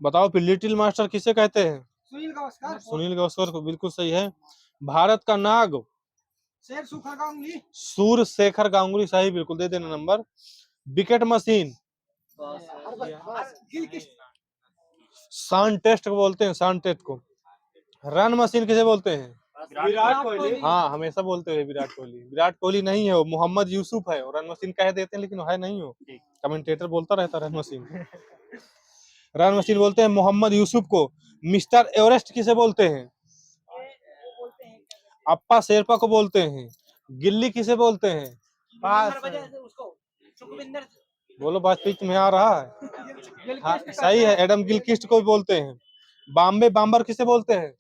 बताओ फिर, लिटिल मास्टर किसे कहते हैं? सुनील गावस्कर को, बिल्कुल सही है। भारत का नाग? सूरशेखर गांगुली, सही, बिल्कुल, दे देना नंबर। Wicket machine? सान टेस्ट को बोलते हैं, सान टेस्ट को। रन मशीन किसे बोलते हैं? विराट कोहली। हाँ, हमेशा बोलते हैं विराट कोहली। विराट कोहली नहीं है, वो मोहम्मद यूसुफ है। रन मशीन कह देते हैं, लेकिन है नहीं हो। कमेंटेटर बोलता रहता रन मशीन। रन मशीन बोलते हैं मोहम्मद यूसुफ को। मिस्टर एवरेस्ट किसे बोलते हैं? अप्पा शेरपा को बोलते हैं। गिल्ली किसे बोलते हैं? बोलो, बातचीत में आ रहा है। हाँ, सही है, एडम गिलक्रिस्ट को बोलते हैं। बॉम्बे बॉम्बर किसे बोलते हैं?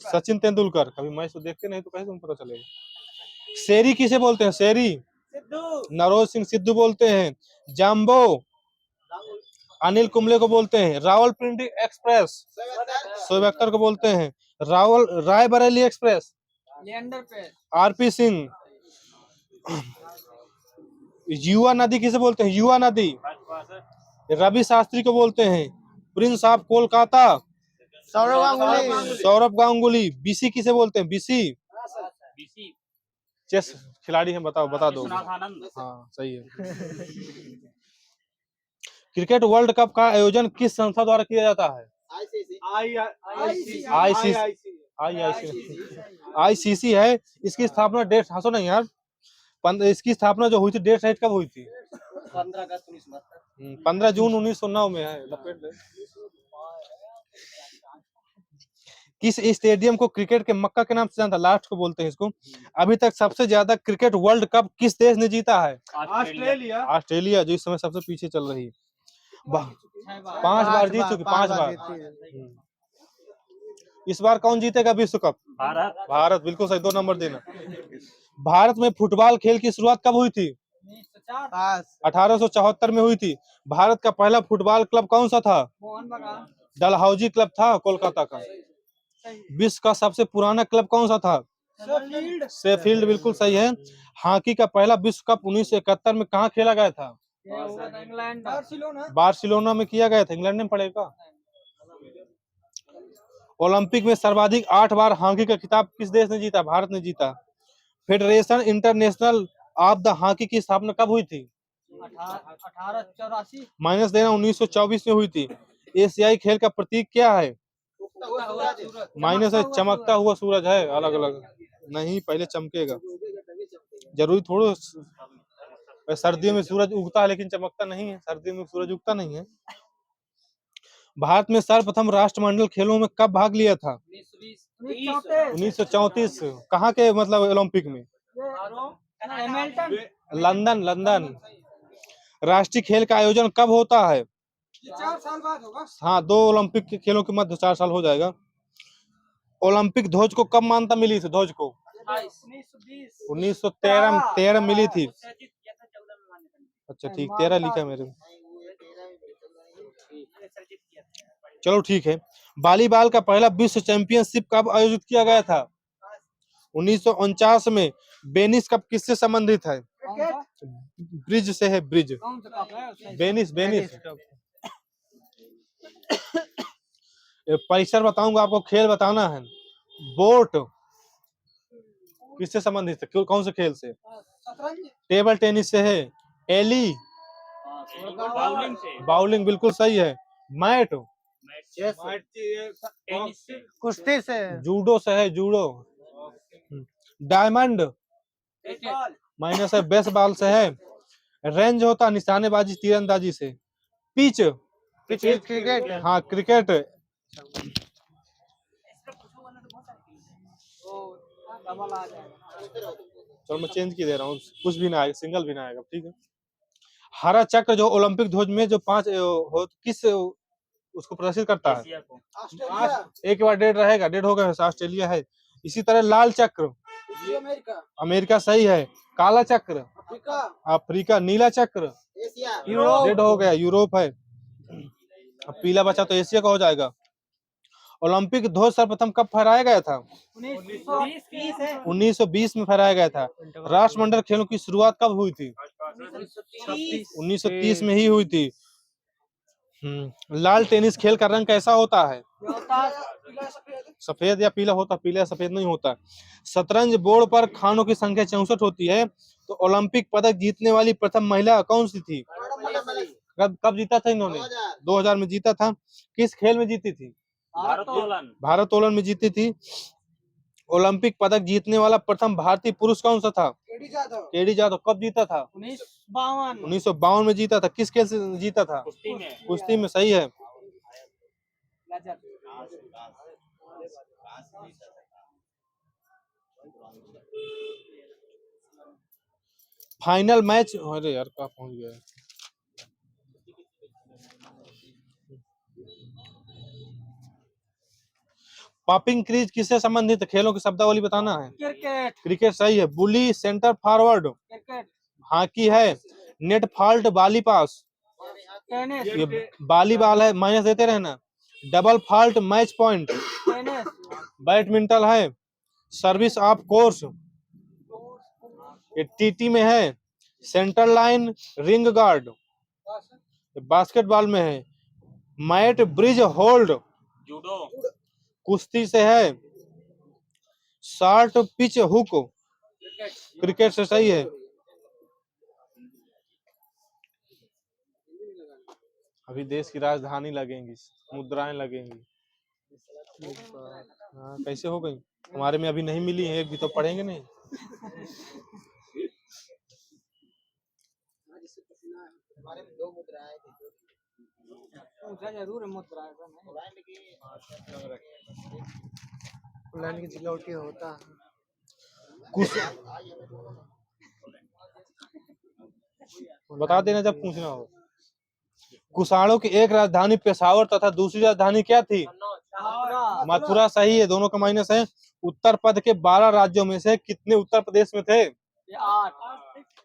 सचिन तेंदुलकर। कभी मैच तो देखते नहीं, तो कैसे तुम पता चलेगा? शेरी किसे बोलते हैं? शेरी नरोज सिंह सिद्धू बोलते हैं। जाम्बो अनिल कुंबले को बोलते हैं। रावलपिंडी एक्सप्रेस शोएब अख्तर को बोलते हैं। Raebareli express RP Singh. युवा नदी किसे बोलते हैं? युवा नदी रवि शास्त्री को बोलते हैं। Prince of Kolkata Saurabh Ganguly. BC किसे बोलते हैं? बीसी चेस खिलाड़ी हैं, बताओ, बता दो। हाँ, सही है। क्रिकेट वर्ल्ड कप का आयोजन किस संस्था द्वारा किया जाता है? आईसीसी है। इसकी स्थापना डेट हंसो नहीं यार, इसकी स्थापना जो हुई थी डेट राइट कब हुई थी? 15 अगस्त 1972। 15 जून 1909 में है। किस स्टेडियम को क्रिकेट के मक्का के नाम से जानता, लास्ट को बोलते हैं इसको। अभी तक सबसे ज्यादा क्रिकेट वर्ल्ड कप किस देश ने जीता है? ऑस्ट्रेलिया। ऑस्ट्रेलिया, जो इस समय सबसे पीछे चल रही है। 5 बार जीत चुकी, 5 बार। इस बार कौन जीतेगा विश्व कप? भारत। भारत, बिल्कुल सही, 2 नंबर देना। भारत में फुटबॉल खेल की शुरुआत कब हुई थी? 1874 में हुई थी। भारत का पहला फुटबॉल क्लब कौन सा था? डलहौजी क्लब था, कोलकाता का। विश्व का सबसे पुराना क्लब कौन सा था? शेफील्ड, बिल्कुल सही है। हॉकी का पहला विश्व कप 1971 में कहाँ खेला गया था? इंग्लैंड, बार्सिलोना में किया गया था। इंग्लैंड में पड़ेगा। ओलंपिक में सर्वाधिक 8 बार हॉकी का खिताब किस देश ने जीता? भारत ने जीता। Federation international of the hockey की स्थापना कब हुई थी? 1884। माइनस देना, 1924 में हुई थी। एशियाई खेल का प्रतीक क्या है? माइनस है, चमकता हुआ सूरज है। अलग अलग नहीं, पहले चमकेगा। जरूरी थोड़ा, सर्दियों में सूरज उगता है लेकिन चमकता नहीं है। सर्दियों में सूरज उगता नहीं है। भारत में सर्वप्रथम राष्ट्रमंडल खेलों में कब भाग लिया था? 1934। कहाँ के, मतलब ओलंपिक में? London, London. राष्ट्रीय खेल का आयोजन कब होता है? 4 साल बाद होगा। हाँ, 2 ओलंपिक के खेलों के मध्य 4 साल हो जाएगा। ओलंपिक ध्वज को कब मान्यता मिली थी? ध्वज को 1913 मिली थी। अच्छा ठीक, 13 लिखा मेरे में। चलो ठीक है। वॉलीबॉल का पहला विश्व चैंपियनशिप कब आयोजित किया गया था? 1949 में। वेनिस कप किससे संबंधित है? ब्रिज से है, ब्रिज। Venice, Venice. परिसर बताऊंगा आपको, खेल बताना है। बोट किससे संबंधित है? कौन से खेल से? टेबल टेनिस से है। एली, बाउलिंग से। बाउलिंग, बिल्कुल सही है। मैट, कुश्ती से। जूडो से है, जूडो। डायमंड, माइनस है, बेसबॉल से है। रेंज होता निशानेबाजी, तीरंदाजी से। Pitch, cricket. हाँ क्रिकेट। चलो मैं चेंज की दे रहा हूँ, कुछ भी ना आएगा, सिंगल भी ना आएगा, ठीक है। हरा चक्र जो ओलंपिक ध्वज में जो 5 किस उसको प्रदर्शित करता है? एक बार डेढ़ रहेगा, डेढ़ होगा, ऑस्ट्रेलिया है। इसी तरह लाल चक्र, अमेरिका सही है। काला चक्र, अफ्रीका। नीला चक्र, डेढ़ हो गया, यूरोप है। अब पीला बचा तो एशिया का हो जाएगा। ओलंपिक ध्वज सर्वप्रथम कब फहराया गया था? 1920 में फहराया गया था। राष्ट्रमंडल खेलों की शुरुआत कब हुई थी? 1930 में ही हुई थी। लाल टेनिस खेल का रंग कैसा होता है? सफेद या पीला होता, पीला सफेद नहीं होता। शतरंज बोर्ड पर खानों की संख्या 64 होती है। तो ओलंपिक पदक जीतने वाली प्रथम महिला कौन सी थी? कब जीता था इन्होंने? 2000 में जीता था। किस खेल में जीती थी? भारोत्तोलन में जीती थी। ओलंपिक पदक जीतने वाला प्रथम भारतीय पुरुष कौन सा था? केडी जाधव। कब जीता था? 1952 में जीता था। किस खेल से जीता था? कुश्ती में, सही है। फाइनल मैच, अरे यार कहाँ पहुंच गया है। पॉपिंग क्रीज किससे संबंधित है? खेलों की शब्दावली बताना है। क्रिकेट। क्रिकेट सही है। Bully, centre forward. हॉकी है। Net fault, volley pass. ये वॉलीबॉल है, माइनस देते रहना। Double fault, match point. Badminton है। सर्विस ऑफ कोर्स, ये टीटी में है। Centre line, ring guard. Basketball में है। Mat, bridge hold. जूडो। कुश्ती से है। शॉर्ट पिच हुक, क्रिकेट से सही है। अभी देश की राजधानी लगेंगी, मुद्राएं लगेंगी। हाँ कैसे हो गई? हमारे में अभी नहीं मिली है, एक भी तो पढ़ेंगे नहीं। हमारे में 2 मुद्राएं थी। मुद्रा जरूर है, मुद्रा लाइन की चिलौटी होता है। कुछ बता देना जब पूछना हो। कुषाणों की एक राजधानी पेशावर तथा दूसरी राजधानी क्या थी? मथुरा सही है, दोनों का माइनस है। उत्तर पद के 12 राज्यों में से कितने उत्तर प्रदेश में थे?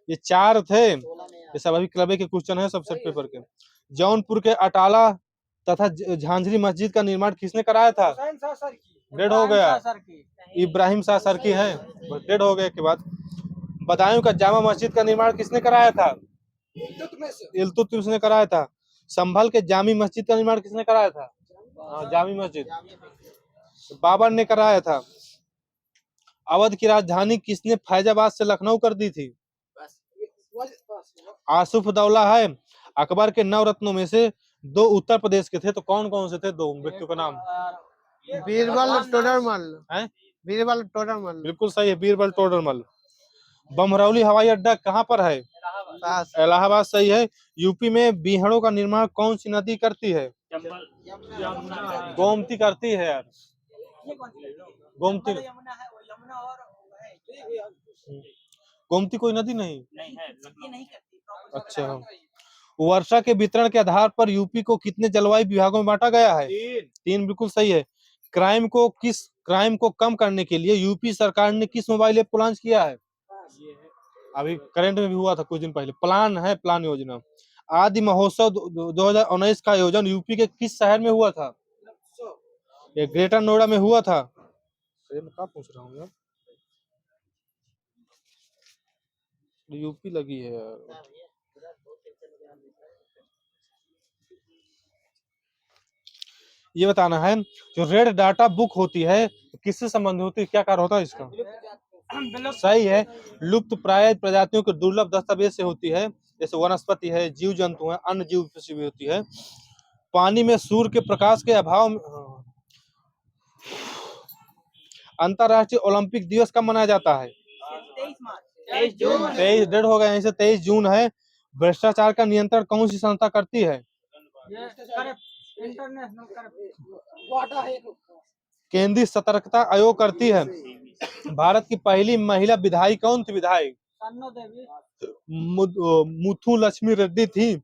ये 4 थे। ये सब अभी क्लबे के क्वेश्चन है, सब सेट पेपर के। जौनपुर के अटाला तथा झांझरी मस्जिद का निर्माण किसने कराया था? डेढ़ हो गया, इब्राहिम शाह सरकी है, बस डेढ़ हो गए के बाद। बदायूं का जामा मस्जिद का निर्माण किसने कराया था? इल्तुतमिश ने कराया था। संभल के जामी मस्जिद का निर्माण किसने कराया था? जामी मस्जिद बाबर ने कराया था। अवध की राजधानी किसने फैजाबाद से लखनऊ कर दी थी? आसुफदौला है। अकबर के 9 रत्नों में से 2 उत्तर प्रदेश के थे, तो कौन कौन से थे 2 व्यक्तियों का नाम? बीरबल टोडरमल है, बीरबल टोडरमल। बिल्कुल सही है, बीरबल टोडरमल। बमरौली हवाई अड्डा कहाँ पर है? इलाहाबाद सही है। यूपी में बीहड़ों का निर्माण कौन सी नदी करती है? गोमती करती है यार, गोमती। गोमती कोई नदी नहीं? अच्छा। वर्षा के वितरण के आधार पर यूपी को कितने जलवायु विभागों में बांटा गया है? 3 बिल्कुल सही है। क्राइम को कम करने के लिए यूपी सरकार ने किस मोबाइल ऐप को लॉन्च किया है? अभी करंट में भी हुआ था कुछ दिन पहले, प्लान योजना। आदि महोत्सव 2019 का आयोजन यूपी के किस शहर में हुआ था? ये ग्रेटर नोएडा में हुआ था। मैं क्या पूछ रहा हूँ यार, यूपी लगी है यार। ये बताना है, जो रेड डाटा बुक होती है किससे संबंधित होती है, क्या कार्य होता है इसका? सही है, लुप्त प्राय प्रजातियों के दुर्लभ दस्तावेज से होती है, जैसे वनस्पति है, जीव जंतु है, अन्य जीव से भी होती है। पानी में सूर्य के प्रकाश के अभाव में अंतरराष्ट्रीय ओलंपिक दिवस कब मनाया जाता है? 23 डेढ़ हो गए, 23 जून है। भ्रष्टाचार का नियंत्रण कौन सी संस्था करती है? केंद्रीय सतर्कता आयोग करती है। भारत की पहली महिला विधायक कौन थी? विधायक मुथु लक्ष्मी रेड्डी थी।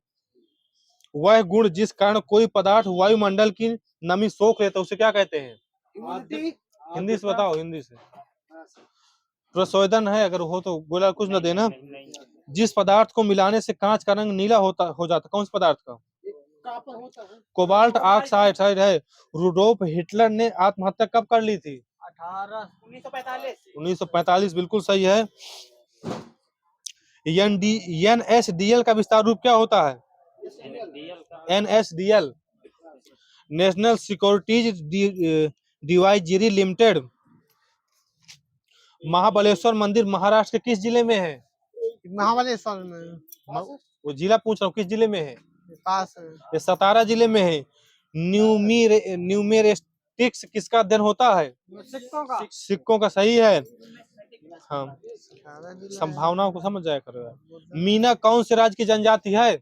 वह गुण जिस कारण कोई पदार्थ वायुमंडल की नमी सोख लेता है उसे क्या कहते हैं? हिंदी से बताओ, हिंदी से। प्रशोधन है, अगर हो तो बोला कुछ न देना। जिस पदार्थ को मिलाने से कांच का रंग नीला हो जाता, कौन से पदार्थ का? कोबाल्ट ऑक्साइड है। रूडोल्फ हिटलर ने आत्महत्या कब कर ली थी? 1945 बिल्कुल सही है। NSDL का विस्तार रूप क्या होता है? NSDL National Securities Depository Limited. Mahabaleshwar मंदिर महाराष्ट्र के किस जिले में है? महाबलेश्वर में। वो जिला पूछ रहा हूँ, किस जिले में है? पास है। ये सतारा जिले में है। न्यूमेरिस्टिक्स किसका अध्ययन होता है? सिक्कों का सही है। हाँ, संभावनाओं को समझ जाया करो यार। मीना कौन से राज्य की जनजाति है?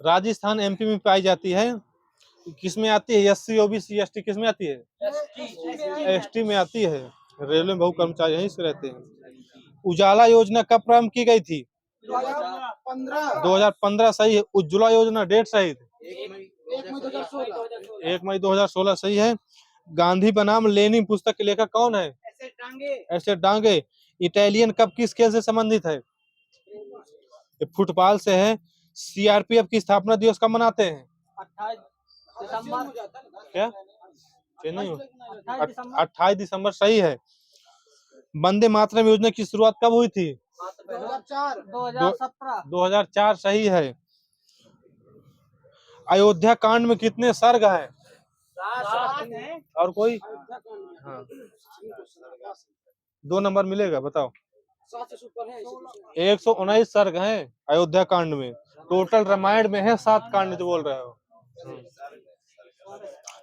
राजस्थान MP में पाई जाती है। किसमें आती है? SC OBC ST किसमें आती है? ST में आती है। रेलवे में बहुत कर्मचारी यहीं से रहते हैं। उजाला योजना कब प्रारंभ की गई थी? 2015 सही है। उज्ज्वला योजना डेट सही थी? 1 मई 2016 सही है। गांधी बनाम लेनिन पुस्तक के लेखक कौन है? ऐसे डांगे। इटालियन कप किस खेल से संबंधित है? फुटबॉल से है। CRPF की स्थापना दिवस कब मनाते हैं? 28 क्या? 28 दिसंबर सही है। वंदे मातरम योजना की शुरुआत कब हुई थी? 2004 सही है। अयोध्या कांड में कितने सर्ग हैं? और कोई? हाँ, 2 नंबर मिलेगा, बताओ। 119 सर्ग हैं अयोध्या कांड में। टोटल रामायण में है 7 कांड जो बोल रहे हो।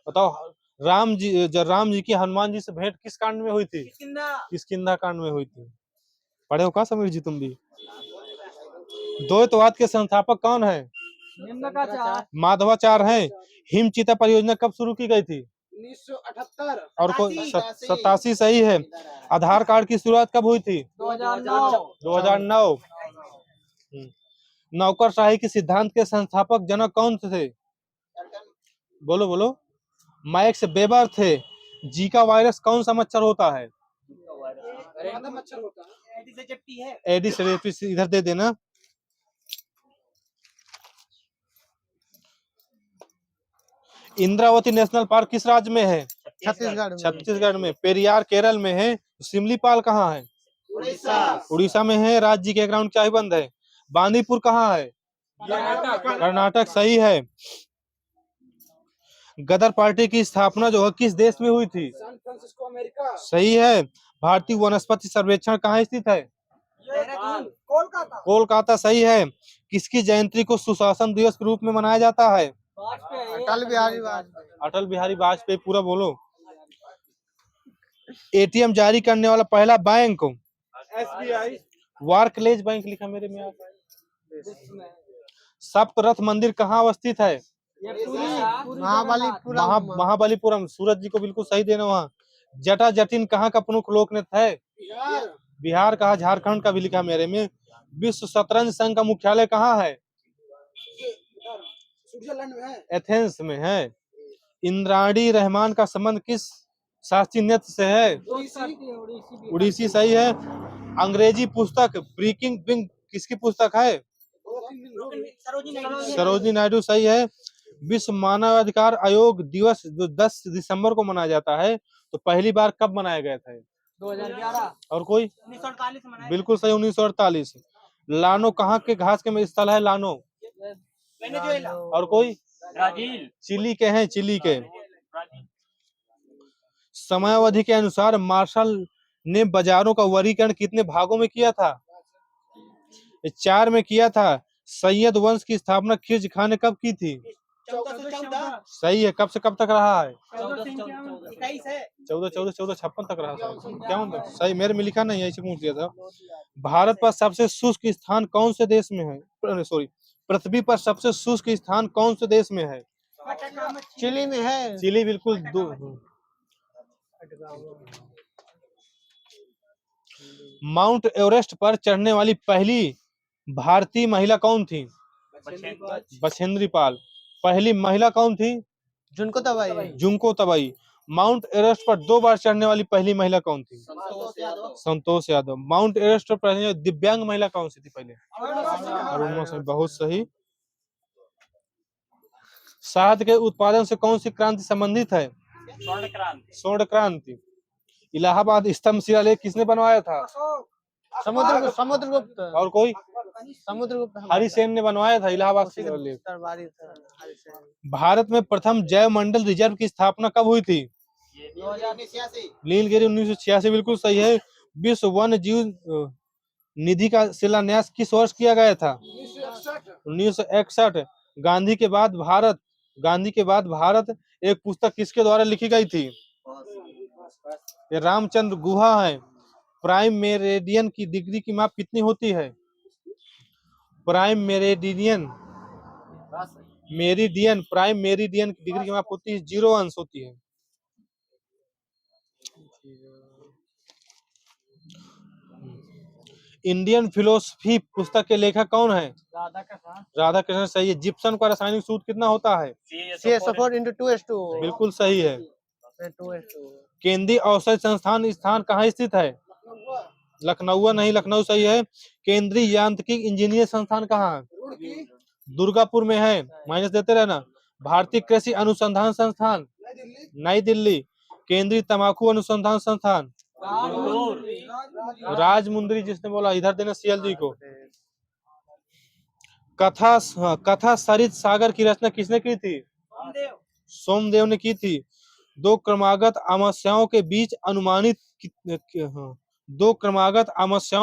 बताओ राम जी की हनुमान जी से भेंट किस कांड में हुई थी? किष्किंधा कांड में हुई थी। पढ़े हो का समीर जी तुम भी? द्वैतवाद के संस्थापक कौन है? माधवाचार्य हैं। हिमचिता परियोजना कब शुरू की गई थी? 1978 और कोई 87 सही है। आधार कार्ड की शुरुआत कब हुई थी? 2009। नौकरशाही के सिद्धांत के संस्थापक जनक कौन थे? बोलो बोलो। मैक्स वेबर थे। जीका वायरस कौन सा मच्छर होता है? मच्छर होता है। एडिस एडिस इधर दे देना। इंद्रावती नेशनल पार्क किस राज्य में है? छत्तीसगढ़ में। पेरियार केरल में है। सिमलीपाल कहाँ है? उड़ीसा में है। राज्य के ग्राउंड क्या बंद है? बांदीपुर कहाँ है? कर्नाटक सही है। गदर पार्टी की स्थापना जो है किस देश में हुई थी? सैन फ्रांसिस्को अमेरिका सही है। भारतीय वनस्पति सर्वेक्षण कहाँ स्थित है? कोलकाता सही है। किसकी जयंती को सुशासन दिवस के रूप में मनाया जाता है? अटल बिहारी वाजपेयी। अटल बिहारी वाजपेयी। पूरा बोलो। एटीएम जारी करने वाला पहला बैंक? SBI। वारकलेज बैंक लिखा मेरे में। सप्तरथ मंदिर कहाँ अवस्थित है? महाबलीपुरम। सूरज जी को बिल्कुल सही देना। वहाँ जटा जटिन कहाँ का प्रमुख लोक नृत्य है? बिहार का। झारखंड का भी लिखा मेरे में। विश्व शतरंज संघ का मुख्यालय कहाँ है? स्विट्जरलैंड में है। एथेंस में है। इंद्राणी रहमान का संबंध किस शास्त्रीय नृत्य से है? उड़ीसी सही है। अंग्रेजी पुस्तक ब्रेकिंग बिंग किसकी पुस्तक है? सरोजिनी नायडू सही है। विश्व मानवाधिकार आयोग दिवस जो 10 दिसंबर को मनाया जाता है, तो पहली बार कब मनाया गया था? 2011। और कोई? 1948 में। बिल्कुल सही 1948। लानो कहाँ के घास के स्थल है? लानो। और कोई? ब्राजील। चिली के हैं। चिली के। समयावधि के अनुसार मार्शल ने बाजारों का वर्गीकरण कितने भागों में किया था? 4 में किया था। सैयद वंश की स्थापना खिलजी खान ने कब की थी? 1414। सही है। कब से कब तक रहा है? 1456 तक रहा था। क्या मतलब? सही मेरे में लिखा नहीं है, ऐसे पूछ दिया था। भारत पर सबसे शुष्क स्थान कौन से देश में है? सॉरी, पृथ्वी पर सबसे शुष्क स्थान कौन से देश में है? चिली में है। चिली बिल्कुल। माउंट एवरेस्ट पर चढ़ने वाली पहली भारतीय महिला कौन थी? बछेंद्री पाल। पहली महिला कौन थी? जुंको तबाई। माउंट एवरेस्ट पर 2 बार चढ़ने वाली पहली महिला कौन थी? संतोष यादव। माउंट एवरेस्ट पर पहले दिव्यांग महिला कौन सी थी पहले? अरुणा सिंह। बहुत सही। शहद के उत्पादन से कौन सी क्रांति संबंधित है? स्वर्ण क्रांति। इलाहाबाद स्तंभ शिलालेख किसने बनवाया था? समुद्रगुप्त। और कोई? समुद्रगुप्त हरिसेन ने बनवाया था इलाहाबाद शिलालेख। भारत में प्रथम जैव मंडल रिजर्व की स्थापना कब हुई थी? नीलगिरी 1986 बिल्कुल सही है। विश्व वन्य जीव निधि का शिलान्यास किस वर्ष किया गया था? 1961। गांधी के बाद भारत एक पुस्तक किसके द्वारा लिखी गई थी? ये रामचंद्र गुहा है। प्राइम मेरिडियन की डिग्री की माप कितनी होती है? प्राइम मेरिडियन प्राइम मेरिडियन की डिग्री की माप होती है 0 अंश होती है। इंडियन फिलोसफी पुस्तक के लेखक कौन है? राधा कृष्ण सही है। जिप्सम का रासायनिक सूत्र कितना होता है? CH4 बिल्कुल सही है। केंद्रीय औषधि संस्थान स्थान कहाँ स्थित है? लखनऊ नहीं, लखनऊ सही है। केंद्रीय यांत्रिकी इंजीनियर संस्थान कहाँ है? दुर्गापुर में है। माइनस देते रहना। भारतीय कृषि अनुसंधान संस्थान नई दिल्ली। केंद्रीय तंबाकू अनुसंधान संस्थान राजमुंद्री। जिसने बोला इधर देना CLG को। कथा सरित सागर की रचना किसने की थी? सोमदेव ने की थी। दो क्रमागत अमावस्याओं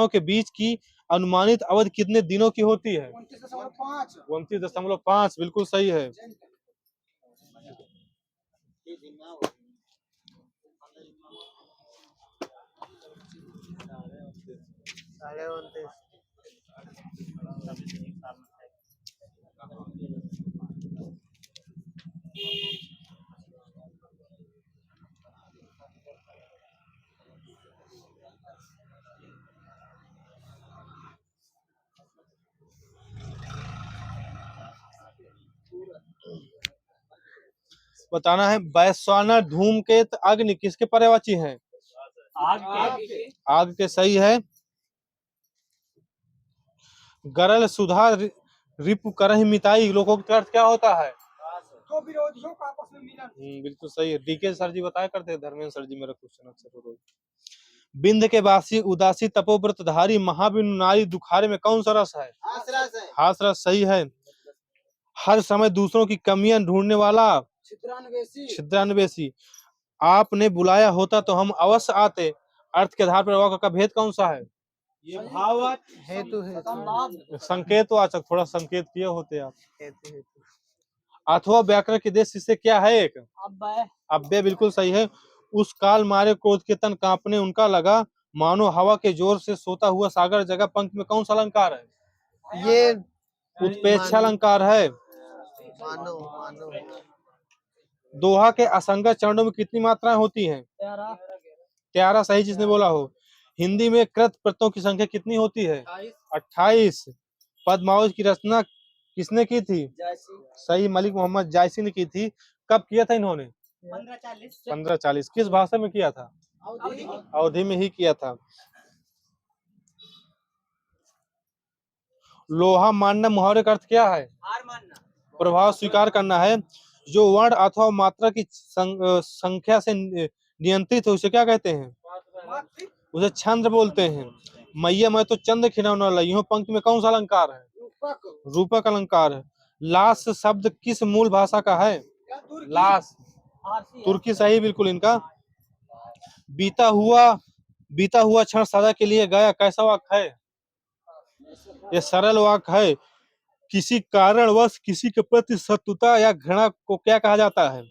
के बीच की अनुमानित अवधि कितने दिनों की होती है? 29.5। 29.5, बिल्कुल सही है। साढ़े 29। बताना है वैश्वानर धूमकेतु अग्नि किसके पर्यायवाची हैं? आग के आग के, सही है। गरल सुधा रिपु करहि मिताई लोकोक्त का अर्थ क्या होता है? दो विरोधियों का आपस में मिलन। बिल्कुल सही है। डीके सर जी बताया करते हैं, धर्मेंद्र सर जी मेरा क्वेश्चन अक्सर रोज। बिंद के वासी उदासी तपोव्रत धारी महाबिनु नारी दुखारे में कौन सा रस है? हास रस, सही है। हर समय दूसरों की कमियां ढूंढने वाला छिद्रान्वेषी। आपने बुलाया होता तो हम अवश्य आते, अर्थ के आधार पर वाक्य का भेद कौन सा है? ये भाववाचक हेतु है। संकेतवाचक, थोड़ा संकेत किए होते आप। हेतु। अथवा व्याकरण के देश से क्या है? एक अव्यय, बिल्कुल सही है। उस काल मारे क्रोध के तन कांपने उनका लगा, मानो हवा के जोर से सोता हुआ सागर जगह। पंक्ति में कौन सा अलंकार है? ये उत्प्रेक्षा अलंकार है। मानो मानो दोहा के असंगत चरणों में कितनी मात्राएं होती हैं? 11, सही जिसने बोला हो। हिंदी में कृत प्रत्ययों की संख्या कितनी होती है? 28। पद्मावत की रचना किसने की थी? सही, मलिक मोहम्मद जायसी ने की थी। कब किया था इन्होंने? 1540। किस भाषा में किया था? अवधी में ही किया था। लोहा मानना मुहावरे का अर्थ क्या है? हार मानना, प्रभाव स्वीकार करना है। जो वर्ण अथवा मात्रा की संख्या से नियंत्रित है उसे क्या कहते हैं? उसे छंद बोलते हैं। मैया मैं तो चंद खिलौना लाई हूं, पंक्ति में कौन सा अलंकार है? रूपक अलंकार है। लाश शब्द किस मूल भाषा का है? लाश, तुर्की, सही बिल्कुल इनका। बीता हुआ क्षण सदा के लिए गया, कैसा वाक्य है? ये सरल वाक्य है। किसी कारणवश किसी के प्रति शत्रुता या घृणा को क्या कहा जाता है?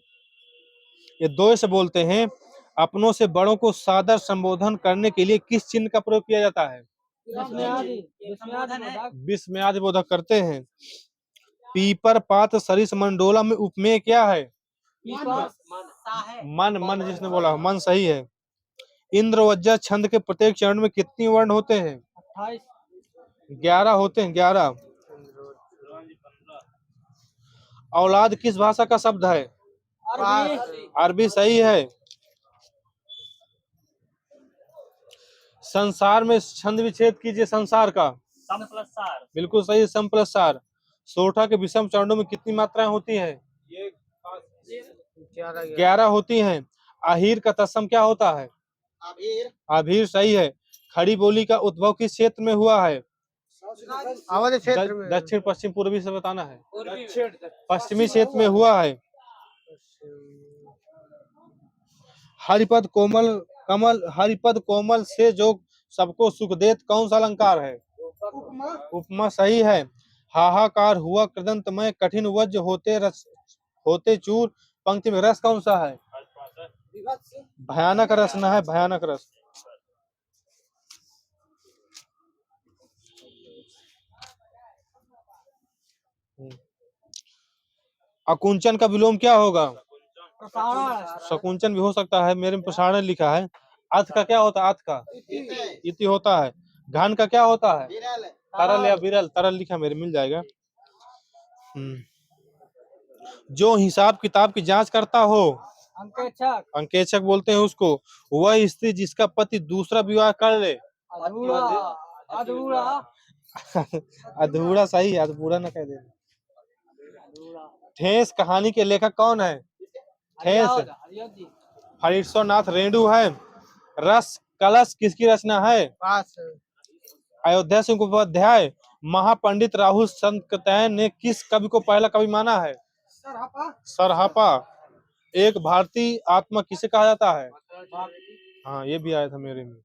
ये दो से बोलते हैं। अपनों से बड़ों को सादर संबोधन करने के लिए किस चिन्ह का प्रयोग किया जाता है? विस्मयादि बोधक करते हैं। पीपर पात सरिस मंडोला में उपमेय क्या है? मन जिसने बोला मन, सही है। इंद्र वज्र छंद के प्रत्येक चरण में कितनी वर्ण होते हैं? 11 होते हैं, 11। औलाद किस भाषा का शब्द है? अरबी, सही है। संसार में छंद विच्छेद कीजिए संसार का। सम प्लस सार, बिल्कुल सही, सम प्लस सार। सोठा के विषम चरणों में कितनी मात्राएं होती हैं? 11 होती हैं। आहिर का तत्सम क्या होता है? आभीर, सही है। खड़ी बोली का उद्भव किस क्षेत्र में हुआ है? अवध क्षेत्र में। दक्षिण पश्चिम पूर्वी से बताना है। पश्चिमी क्षेत्र में हुआ है। हरिपद कोमल से जो सबको सुख देत कौन सा अलंकार है? उपमा, सही है। हाहाकार हुआ कृदंतमय कठिन वज्र होते चूर, पंक्ति में रस कौन सा है? भयानक रस न है, भयानक रस। अकुंचन का विलोम क्या होगा? शकुंचन भी हो सकता है, मेरे में प्रसारण लिखा है। अर्थ का क्या होता है? अर्थ का इति होता है। घन का क्या होता है? तरल या विरल, तरल लिखा मेरे, मिल जाएगा। जो हिसाब किताब की जांच करता हो, अंकेक्षक बोलते हैं उसको। वह स्त्री जिसका पति दूसरा विवाह कर ले, अधूरा, सही है, अधूरा न कह दे। ठेस कहानी के लेखक कौन है? ठेस हरीश्वरनाथ रेणु है। रस कलश किसकी रचना है? अयोध्या सिंह उपाध्याय। महापंडित राहुल संतकतैन ने किस कवि को पहला कवि माना है? सरहापा। एक भारतीय आत्मा किसे कहा जाता है? हाँ, ये भी आया था मेरे में।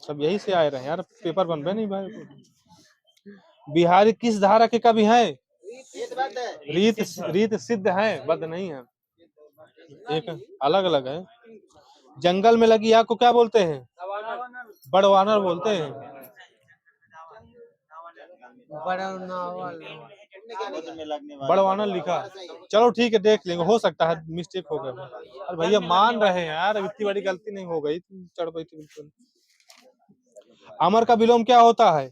सब यही से आए रहे यार, पेपर बन रहे नहीं भाई। बिहारी किस धारा के कवि हैं? रीत रीत सिद्ध है, बद्ध नहीं है, एक अलग अलग है। जंगल में लगी आग को क्या बोलते हैं? बड़वानर बोलते हैं। बड़वानर लिखा, चलो ठीक है देख लेंगे, हो सकता है मिस्टेक हो गया। अरे भैया मान रहे हैं यार, अब इतनी बड़ी गलती नहीं हो गई, तुम चढ़ गई थी बिल्कुल। अमर का विलोम क्या होता है?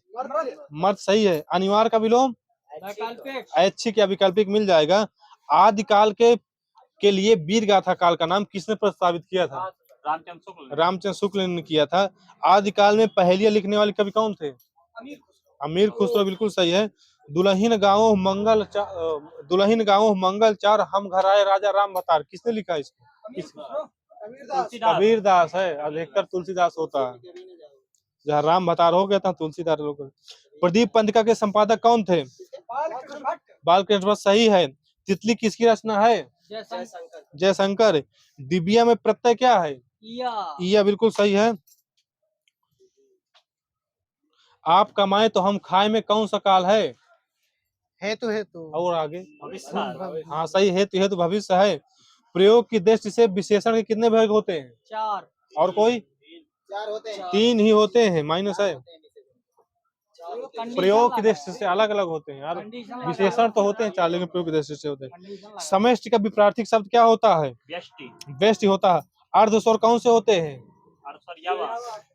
मर्द, सही है। अनिवार्य का विलोम? ऐच्छिक या वैकल्पिक मिल जाएगा। आदिकाल के लिए वीर गाथा काल का नाम किसने प्रस्तावित किया था? रामचंद्र शुक्ल ने किया था। आदिकाल में पहेलियां लिखने वाले कवि कौन थे? अमीर खुसरो, बिल्कुल सही है। दुल्हीन गाँव मंगल चार, हम घर आए राजा राम भतार, किसने लिखा इसको? कबीरदास है, अधिकतर तुलसीदास होता है। जहाँ राम भतार हो गया था तुलसीदास लोग। प्रदीप पंडिका के संपादक कौन थे? बालकृष्ण भट्ट, सही है। तितली किसकी रचना है? जयशंकर। डिबिया में प्रत्यय क्या है? इया, बिल्कुल सही है। आप कमाए तो हम खाए में कौन सा काल है? हेतु और आगे? हाँ सही, हेतु हेतु भविष्य है। प्रयोग की दृष्टि से विशेषण के कितने भाग होते हैं? 4। और कोई? 4 होते हैं। 3 ही होते हैं, माइनस है। प्रयोग की दृष्टि से अलग अलग होते हैं यार, विशेषण तो होते हैं 4, लेकिन प्रयोग की दृष्टि से होते हैं। समष्टि का विपरीत शब्द क्या होता है? व्यष्टि होता है। अर्ध स्वर कौन से होते हैं?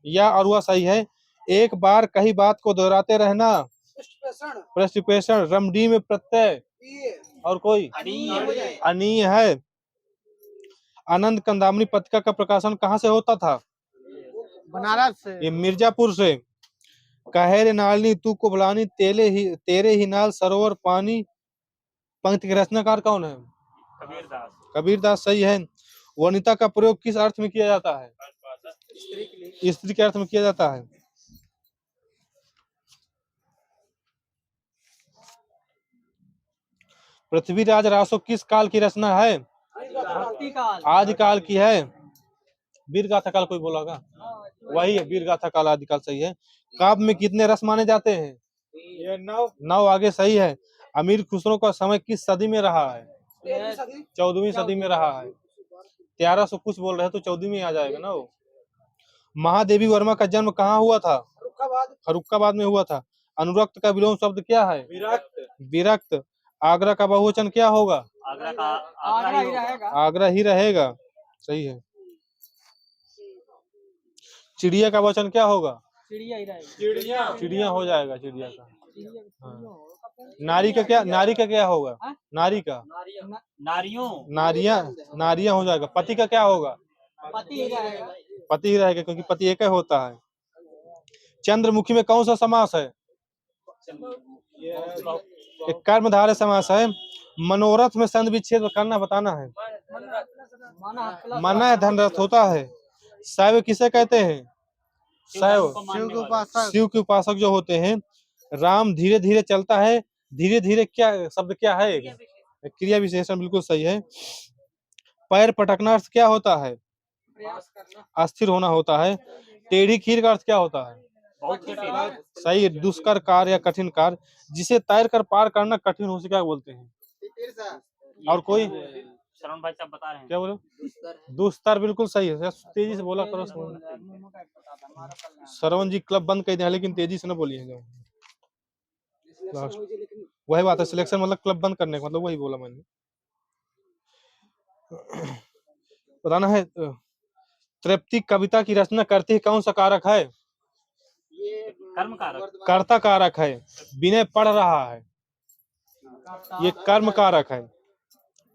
या और वह सही है। एक बार कही बात को दोहराते रहना। प्रश्न। रमडी में प्रत्यय? और कोई? अनीय है। आनंद कंदामनी पत्रिका का प्रकाशन कहाँ से होता था? बनारस से। ये मिर्जापुर से। कहे रे नालनी तू को बुलानी, तेरे ही नाल सरोवर पानी, पंक्ति के रचनाकार कौन है? कबीरदास, सही है। वनिता का प्रयोग किस अर्थ में किया जाता है? स्त्री के अर्थ में किया जाता है। पृथ्वीराज रासो किस काल की रचना है? आदिकाल की है। वीर गाथा काल कोई बोलागा? वही है, वीर गाथा काल आदिकाल, सही है। काव्य में कितने रस माने जाते हैं? 9, आगे सही है। अमीर खुसरो का समय किस सदी में रहा है? 14वीं सदी में रहा है। 1300 कुछ बोल रहे हैं तो 14वीं में आ जाएगा ना वो। महादेवी वर्मा का जन्म कहाँ हुआ था? फर्रुखाबाद में हुआ था। अनुरक्त का विलोम शब्द क्या है? विरक्त। आगरा का बहुवचन क्या होगा? आगरा ही रहेगा, सही है। चिड़िया का वचन क्या होगा? चिड़िया हो जाएगा, चिड़िया का। हाँ। नारी का क्या होगा? नारी का नारियां हो जाएगा। पति का क्या होगा? पति ही रहेगा, क्योंकि पति एक ही होता है। चंद्रमुखी में कौन सा समास है? एक कर्मधारय समास है। मनोरथ में संधि विच्छेद करना बताना है। मना धनरथ होता है। शैव किसे कहते हैं? शैव शिव के उपासक जो होते हैं। राम धीरे धीरे चलता है, धीरे धीरे क्या शब्द क्या है? क्रिया विशेषण, बिल्कुल सही है। पैर पटकना अर्थ क्या होता है? अस्थिर होना होता है। टेढ़ी खीर का अर्थ क्या होता है? सही, दुष्कर कार्य या कठिन कार्य, जिसे तैर कर पार करना कठिन हो, क्या बोलते हैं? और कोई? शरण भाई साहब बता रहे हैं। क्या बोले? दुस्तर, बिल्कुल सही है। तेजी से बोला करो। श्रवण जी क्लब बंद कर दिया, लेकिन तेजी से न बोलिएगा। वही बात है, सिलेक्शन मतलब क्लब बंद करने का मतलब, वही बोला मैंने। बताना है। तृप्ति कविता की रचना करते ही कौन सा कारक है? कर्म कारक। कर्ता कारक है। विनय पढ़ रहा है, ये कर्म कारक है।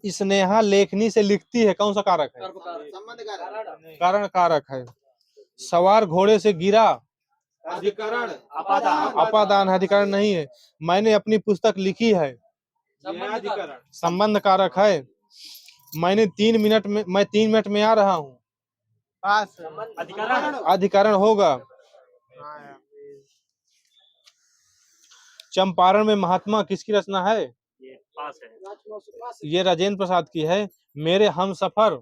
स्नेहा लेखनी से लिखती है, कौन सा कारक है? कारण कारक है। सवार घोड़े से गिरा, अधिकरण। अपादान है, अधिकरण नहीं है। मैंने अपनी पुस्तक लिखी है, संबंध कारक है। मैं 3 मिनट में आ रहा हूँ, अधिकरण होगा। चंपारण में महात्मा किसकी रचना है? ये राजेंद्र प्रसाद की है। मेरे हम सफर,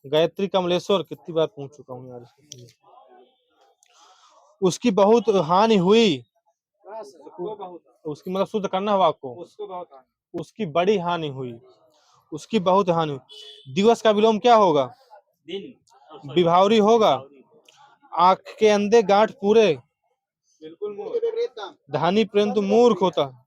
गायत्री कमलेश्वर, कितनी बार पूछ चुका हूँ यार। उसकी बहुत हानि हुई। उसको बहुत उसकी मतलब शुद्ध करना होगा आपको। उसको बहुत हानि। उसकी बड़ी हानि हुई, उसकी बहुत हानि हुई। दिवस का विलोम क्या होगा? दिन। विभावरी होगा। आंख के अंधे गांठ पूरे, बिल्कुल मूर्ख। धनी परंतु मूर्ख होता।